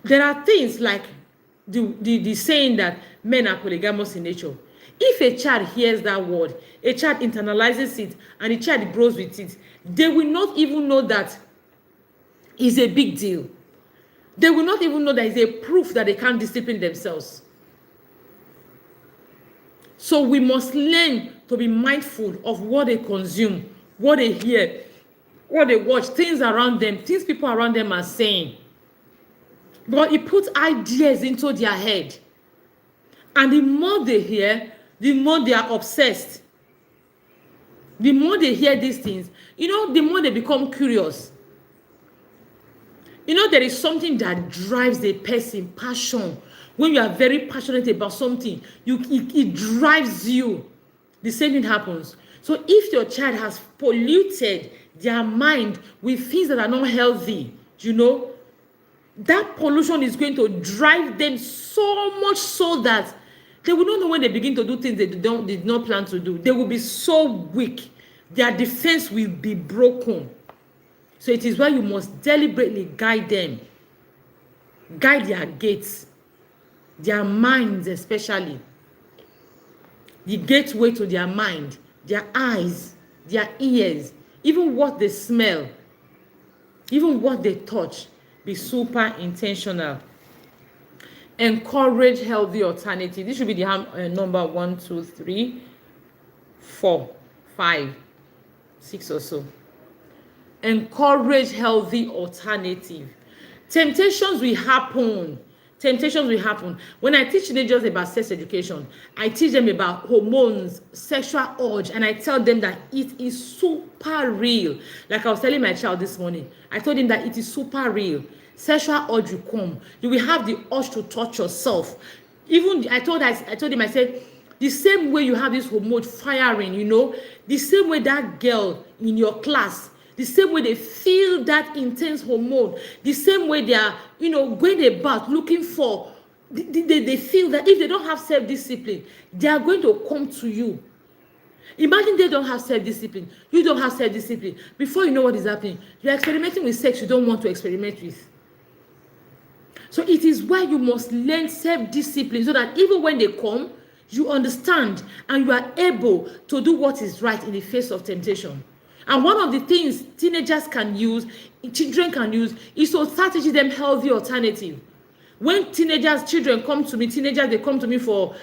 Speaker 1: there are things like the saying that men are polygamous in nature. If a child hears that word, a child internalizes it, and a child grows with it, they will not even know that it's a big deal. They will not even know that it's a proof that they can't discipline themselves. So we must learn to be mindful of what they consume, what they hear, what they watch, things around them, things people around them are saying. But it puts ideas into their head. And the more they hear, the more they are obsessed. The more they hear these things, the more they become curious. There is something that drives a person, passion. When you are very passionate about something, it drives you. The same thing happens. So if your child has polluted their mind with things that are not healthy, that pollution is going to drive them so much so that they will not know when they begin to do things they did not plan to do. They will be so weak. Their defense will be broken. So it is why you must deliberately guide them. Guide their gates. Their minds especially. The gateway to their mind. Their eyes. Their ears. Even what they smell. Even what they touch. Be super intentional. Encourage healthy alternative. This should be the number 1, 2, 3, 4, 5, 6 or so. Encourage healthy alternative. Temptations will happen. When I teach teenagers about sex education, I teach them about hormones, sexual urge, and I tell them that it is super real. Like I was telling my child this morning, I told him that it is super real. Sexual urge will come. You will have the urge to touch yourself. Even I told him, I said, the same way you have this hormone firing, the same way that girl in your class, the same way they feel that intense hormone, the same way they are, going about looking for, they feel that if they don't have self-discipline, they are going to come to you. Imagine they don't have self-discipline. You don't have self-discipline. Before you know what is happening, you're experimenting with sex you don't want to experiment with. So it is why you must learn self-discipline, so that even when they come, you understand and you are able to do what is right in the face of temptation. And one of the things teenagers can use, children can use, is to start teaching them healthy alternative. When children come to me, they come to me for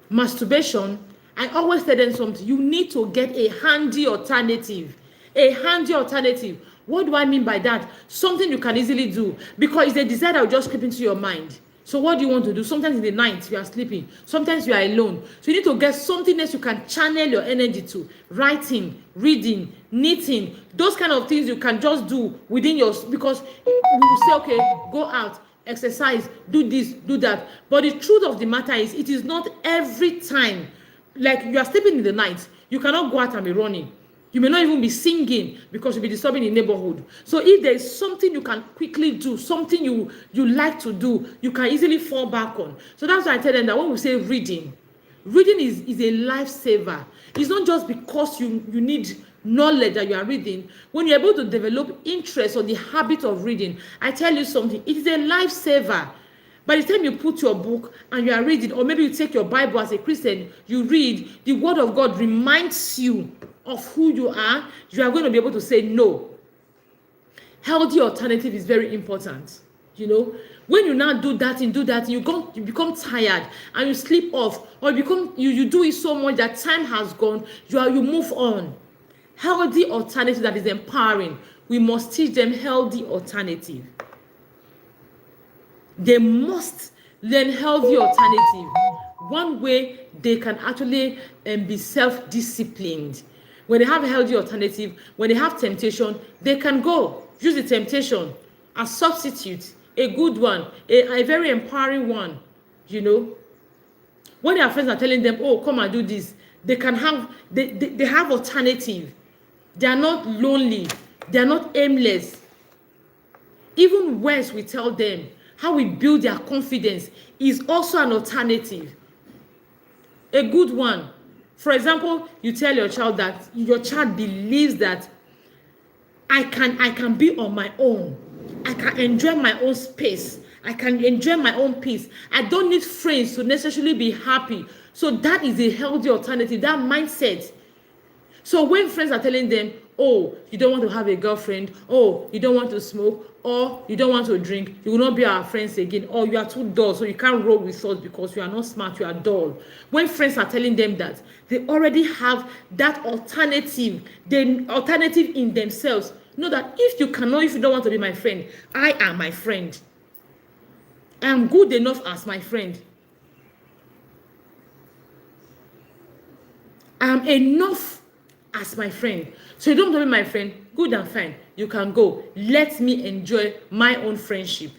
Speaker 1: masturbation, I always tell them something. You need to get a handy alternative. A handy alternative. What do I mean by that? Something you can easily do, because it's a desire that will just creep into your mind. So what do you want to do? Sometimes in the night you are sleeping. Sometimes you are alone. So you need to get something else you can channel your energy to. Writing, reading, knitting. Those kind of things you can just do within your... Because you will say, okay, go out, exercise, do this, do that. But the truth of the matter is, it is not every time. Like you are sleeping in the night, you cannot go out and be running. You may not even be singing because you'll be disturbing the neighborhood. So if there is something you can quickly do, something you like to do, you can easily fall back on. So that's why I tell them that when we say reading is a lifesaver. It's not just because you need knowledge that you are reading. When you're able to develop interest or the habit of reading, I tell you something, it is a lifesaver. By the time you put your book and you are reading, or maybe you take your Bible as a Christian, you read, the word of God reminds you of who you are going to be able to say no. Healthy alternative is very important. When you now do that and you become tired and you sleep off, or you do it so much that time has gone, you move on. Healthy alternative that is empowering. We must teach them healthy alternative. They must learn healthy alternative. One way they can actually be self-disciplined. When they have a healthy alternative, when they have temptation, they can go use the temptation as substitute, a good one, a very empowering one. When their friends are telling them, oh, come and do this, they can have, they have alternative. They are not lonely. They are not aimless. Even worse, we tell them, how we build their confidence is also an alternative. A good one. For example, you tell your child that your child believes that I can be on my own. I can enjoy my own space. I can enjoy my own peace. I don't need friends to necessarily be happy. So that is a healthy alternative, that mindset. So when friends are telling them, oh, you don't want to have a girlfriend, oh, you don't want to smoke, or you don't want to drink, you will not be our friends again, or you are too dull, so you can't roll with us because you are not smart, you are dull. When friends are telling them that, they already have that alternative, the alternative in themselves. Know that if you don't want to be my friend, I am my friend. I am good enough as my friend. I am enough as my friend. So you don't want to be my friend, good and fine. You can go. Let me enjoy my own friendship.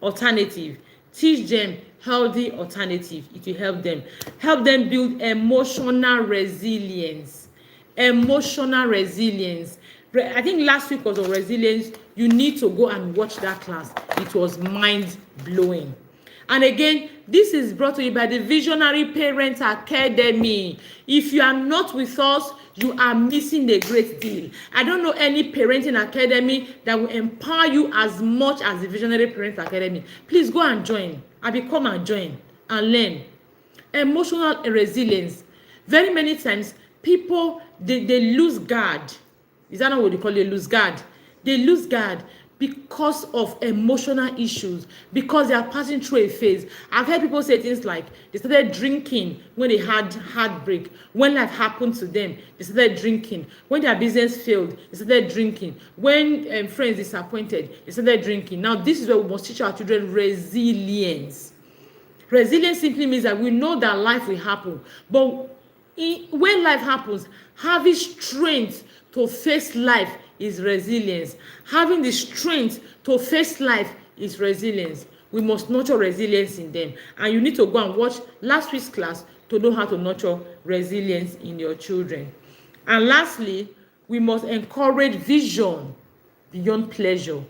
Speaker 1: Alternative. Teach them healthy alternative. It will help them. Help them build emotional resilience. Emotional resilience. I think last week was on resilience. You need to go and watch that class. It was mind-blowing. And again, this is brought to you by the Visionary Parent Academy. If you are not with us, you are missing a great deal. I don't know any parenting academy that will empower you as much as the Visionary Parent Academy. Please go and join. Come and join and learn. Emotional resilience. Very many times, people, they lose guard. Is that not what they call it? Lose guard. They lose guard because of emotional issues, because they are passing through a phase. I've heard people say things like they started drinking when they had heartbreak. When life happened to them, they started drinking. When their business failed, they started drinking. When friends disappointed, they started drinking. Now, this is where we must teach our children resilience. Resilience simply means that we know that life will happen. But when life happens, having strength to face life is resilience. Having the strength to face life is resilience. we must nurture resilience in them. And you need to go and watch last week's class to know how to nurture resilience in your children. And lastly, we must encourage vision beyond pleasure.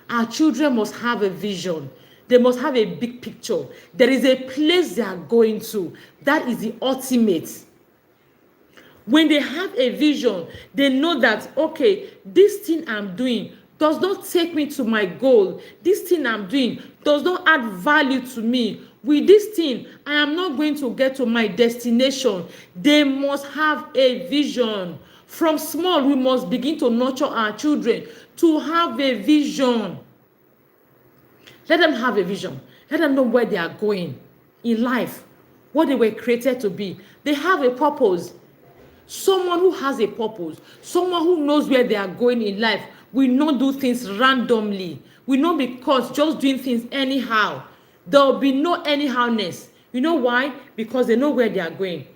Speaker 1: Our children must have a vision. They must have a big picture. There is a place they are going to. That is the ultimate. When they have a vision, they know that, okay, this thing I'm doing does not take me to my goal. This thing I'm doing does not add value to me. With this thing, I am not going to get to my destination. They must have a vision. From small, we must begin to nurture our children to have a vision. Let them have a vision. Let them know where they are going in life, what they were created to be. They have a purpose. Someone who has a purpose, someone who knows where they are going in life, will not do things randomly. Will not because just doing things anyhow. There will be no anyhowness. You know why? Because they know where they are going.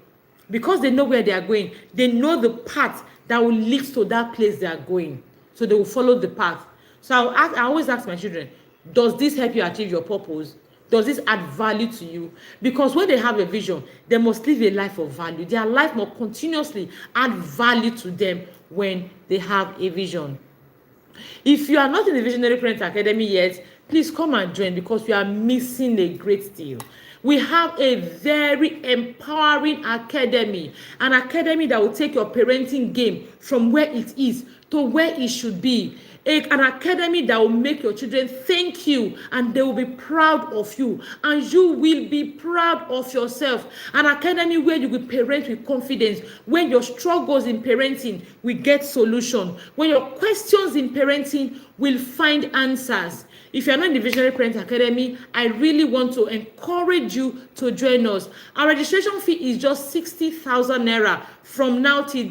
Speaker 1: Because they know where they are going, they know the path that will lead to that place they are going. So they will follow the path. So I always ask my children, does this help you achieve your purpose? Does this add value to you? Because when they have a vision, they must live a life of value. Their life must continuously add value to them when they have a vision. If you are not in the Visionary Parent Academy yet, please come and join, because we are missing a great deal. We have a very empowering academy, an academy that will take your parenting game from where it is to where it should be. An academy that will make your children thank you, and they will be proud of you, and you will be proud of yourself. An academy where you will parent with confidence, when your struggles in parenting will get solution, when your questions in parenting will find answers. If you are not in the Visionary Parent Academy, I really want to encourage you to join us. Our registration fee is just 60,000 naira from now till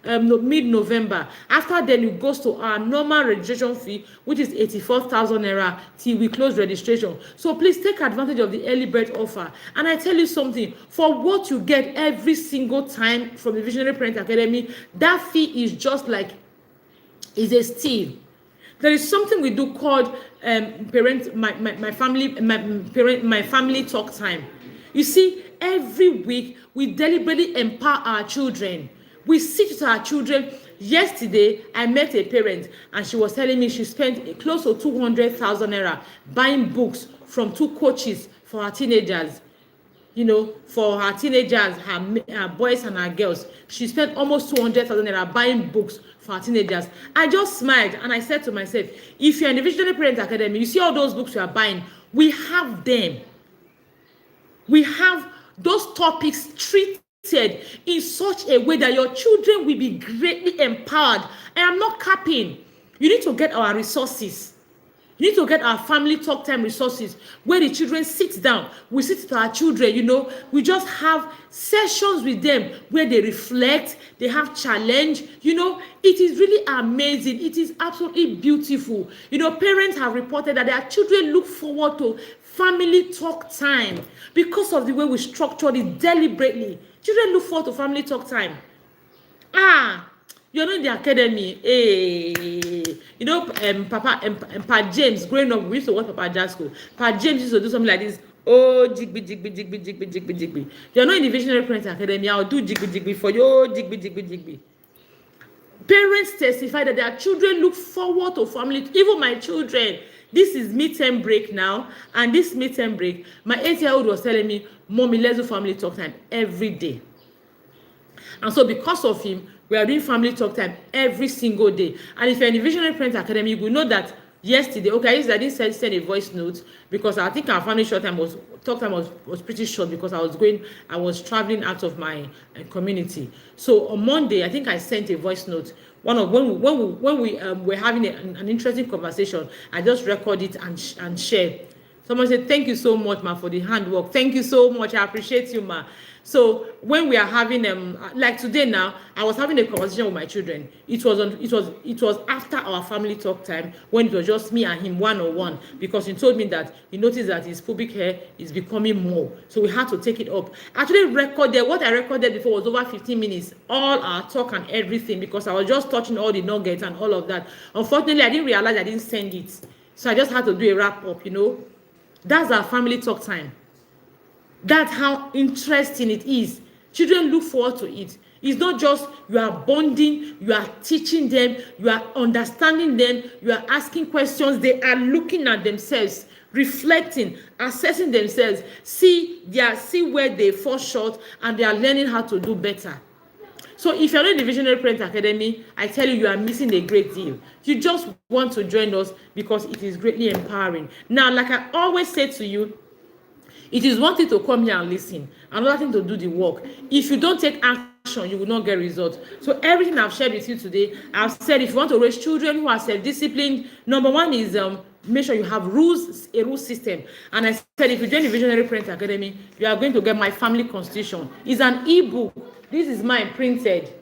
Speaker 1: mid-November. After then, it goes to our normal registration fee, which is 84,000 naira till we close registration. So please take advantage of the early bird offer. And I tell you something, for what you get every single time from the Visionary Parent Academy, that fee is just like, is a steal. There is something we do called my family talk time. You see, every week we deliberately empower our children. We sit with our children. Yesterday, I met a parent, and she was telling me she spent close to 200,000 naira buying books from 2 coaches for her teenagers. You know, for her teenagers, her boys and her girls. She spent almost 200,000 naira buying books for her teenagers. I just smiled and I said to myself, if you're in the Visionary Parent Academy, you see all those books you are buying, we have them. We have those topics treated in such a way that your children will be greatly empowered. I am not capping. You need to get our resources. You need to get our family talk time resources where the children sit down. We sit with our children, you know. We just have sessions with them where they reflect, they have challenge. You know, it is really amazing. It is absolutely beautiful. You know, parents have reported that their children look forward to family talk time because of the way we structured it deliberately. Children look forward to family talk time. You're not in the academy. You know, Pa James, growing up, we used to watch Papa Jasco. Pa James used to do something like this. Oh, jigby, jigby, jigby, jigby, jigby, jigby. You're not in the Visionary Parent Academy. I'll do jigby, jigby for you. Oh, jigby, jigby, jigby. Parents testify that their children look forward to family. Even my children. This is midterm break now. And this midterm break, my 8-year-old was telling me, Mommy, let's do family talk time every day. And so because of him, we are doing family talk time every single day. And if you're in the Visionary Parent Academy, you will know that yesterday, okay, I didn't send a voice note because I think our family talk time was pretty short because I was traveling out of my community. So on Monday, I think I sent a voice note. When we were having an interesting conversation, I just record it and share. Someone said, thank you so much, ma, for the handwork. Thank you so much. I appreciate you, ma. So when we are having like today now, I was having a conversation with my children. It was after our family talk time when it was just me and him one-on-one, because he told me that he noticed that his pubic hair is becoming more. So we had to take it up. Actually recorded, what I recorded before was over 15 minutes, all our talk and everything, because I was just touching all the nuggets and all of that. Unfortunately, I didn't realize I didn't send it. So I just had to do a wrap up, you know. That's our family talk time. That's how interesting it is. Children look forward to it. It's not just you are bonding, you are teaching them, you are understanding them, you are asking questions. They are looking at themselves, reflecting, assessing themselves, see where they fall short, and they are learning how to do better. So if you're not in the Visionary Parent Academy, I tell you, you are missing a great deal. You just want to join us because it is greatly empowering. Now, like I always say to you, it is one thing to come here and listen, another thing to do the work. If you don't take action, you will not get results. So everything I've shared with you today, I've said if you want to raise children who are self-disciplined, number one is make sure you have rules, a rule system. And I said if you join the Visionary Parent Academy, you are going to get my family constitution. It's an ebook. This is mine printed.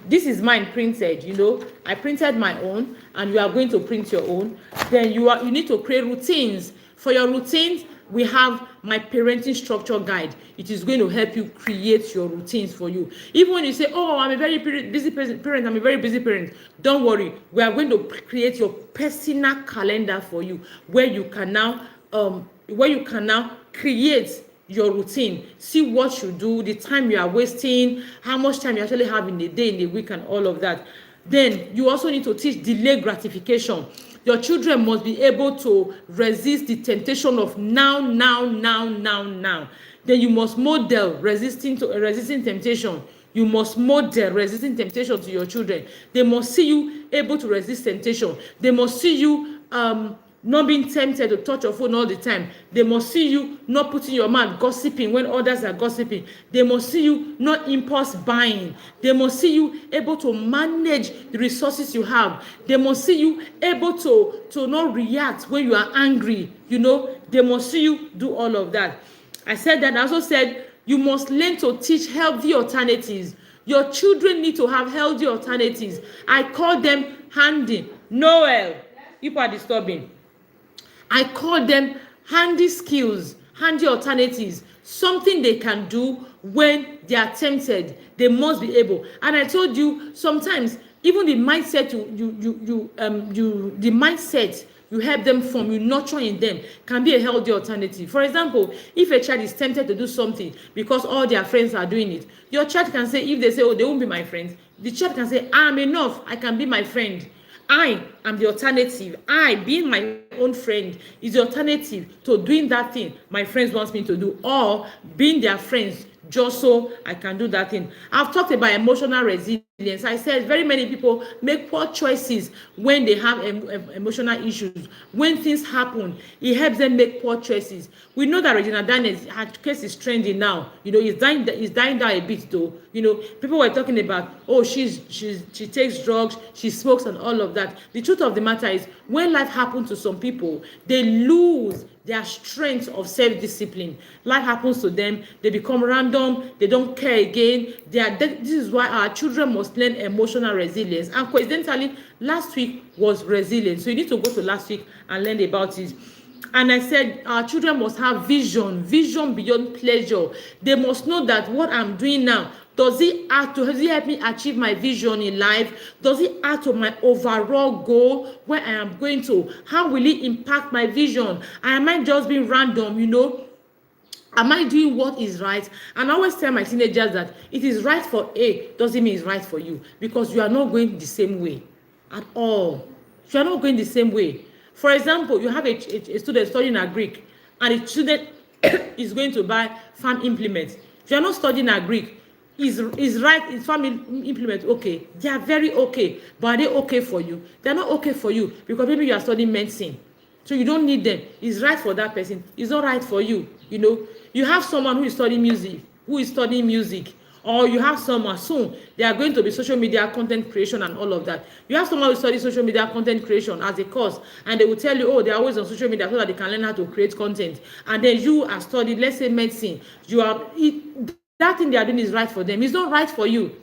Speaker 1: This is mine printed, you know. I printed my own, and you are going to print your own. Then you need to create routines. For your routines, we have my parenting structure guide. It is going to help you create your routines for you. Even when you say, oh, I'm a very busy parent, I'm a very busy parent, don't worry. We are going to create your personal calendar for you, where you can now create your routine, see what you do, the time you are wasting, how much time you actually have in a day, in a week, and all of that. Then you also need to teach delayed gratification. Your children must be able to resist the temptation of now. Then you must model resisting temptation. You must model resisting temptation to your children. They must see you able to resist temptation. They must see you not being tempted to touch your phone all the time. They must see you not putting your mouth gossiping when others are gossiping. They must see you not impulse buying. They must see you able to manage the resources you have. They must see you able to not react when you are angry. You know, they must see you do all of that. I said that. I also said you must learn to teach healthy alternatives. Your children need to have healthy alternatives. I call them handy. Noel, people are disturbing. I call them handy skills, handy alternatives, something they can do when they are tempted. They must be able. And I told you, sometimes even the mindset the mindset you help them form, you nurture in them, can be a healthy alternative. For example, if a child is tempted to do something because all their friends are doing it, your child can say, if they say, oh, they won't be my friends, the child can say, I'm enough, I can be my friend. I am the alternative. I, being my own friend, is the alternative to doing that thing my friends want me to do, or being their friends just so I can do that thing. I've talked about emotional resilience. I said very many people make poor choices when they have emotional issues. When things happen, it helps them make poor choices. We know that Regina Daniels, her case is trending now. You know, it's dying down a bit though. You know, people were talking about, oh, she takes drugs, she smokes and all of that. The truth of the matter is, when life happens to some people, they lose their strength of self-discipline. Life happens to them, they become random, they don't care again. This is why our children must learn emotional resilience. And coincidentally, last week was resilience. So you need to go to last week and learn about it. And I said our children must have vision beyond pleasure. They must know that what I'm doing now, does it help me achieve my vision in life? Does it add to my overall goal where I am going to? How will it impact my vision? Am I just being random, you know? Am I doing what is right? And I always tell my teenagers that it is right for A doesn't mean it's right for you, because you are not going the same way at all. You are not going the same way. For example, you have a student studying Greek, and a student is going to buy farm implements. If you are not studying Greek, is right, is farm implement okay? They are very okay, but are they okay for you? They are not okay for you because maybe you are studying medicine, so you don't need them. It's right for that person, it's not right for you. You know, you have someone who is studying music, or you have someone soon they are going to be social media content creation and all of that. You have someone who studies social media content creation as a course, and they will tell you, oh, they are always on social media so that they can learn how to create content. And then you are studying, let's say medicine, that thing they are doing is right for them. It's not right for you.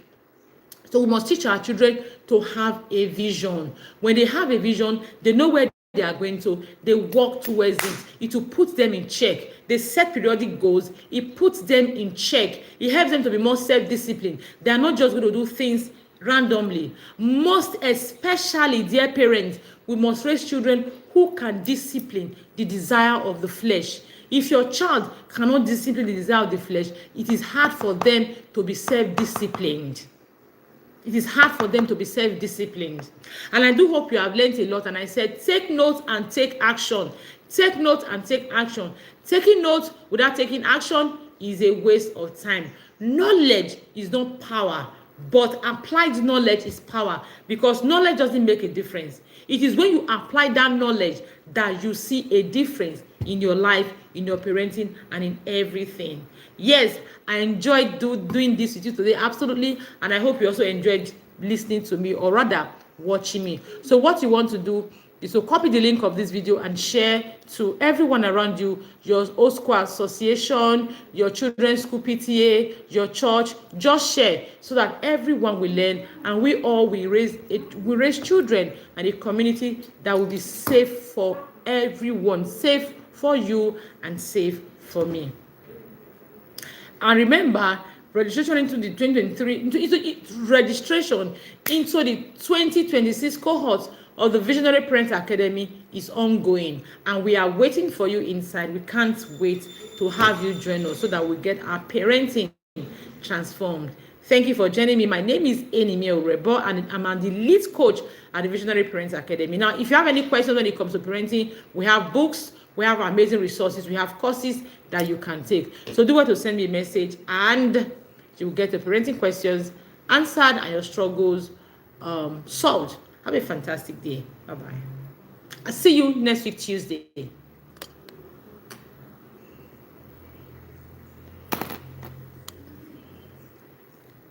Speaker 1: So we must teach our children to have a vision. When they have a vision, they know where they are going to. They walk towards it. It will put them in check. They set periodic goals. It puts them in check. It helps them to be more self-disciplined. They are not just going to do things randomly. Most especially, dear parents, we must raise children who can discipline the desire of the flesh. If your child cannot discipline the desire of the flesh, it is hard for them to be self-disciplined. It is hard for them to be self-disciplined. And I do hope you have learned a lot. And I said, take note and take action. Take note and take action. Taking note without taking action is a waste of time. Knowledge is not power, but applied knowledge is power, because knowledge doesn't make a difference. It is when you apply that knowledge that you see a difference in your life, in your parenting, and in everything. Yes, I enjoyed doing this with you today, absolutely, and I hope you also enjoyed listening to me, or rather watching me. So what you want to do is to copy the link of this video and share to everyone around you, your old school association, your children's school PTA, your church. Just share so that everyone will learn, and we all will raise children and a community that will be safe for everyone, safe for you and safe for me. And remember, registration into the 2023 registration into the 2026 cohort of the Visionary Parent Academy is ongoing, and we are waiting for you inside. We can't wait to have you join us so that we get our parenting transformed. Thank you for joining me. My name is Enime Orebo, and I'm the lead coach at the Visionary Parent Academy. Now, if you have any questions when it comes to parenting, we have books, we have amazing resources, we have courses that you can take. So do want to send me a message, and you will get the parenting questions answered and your struggles solved. Have a fantastic day. Bye-bye. I'll see you next week, Tuesday.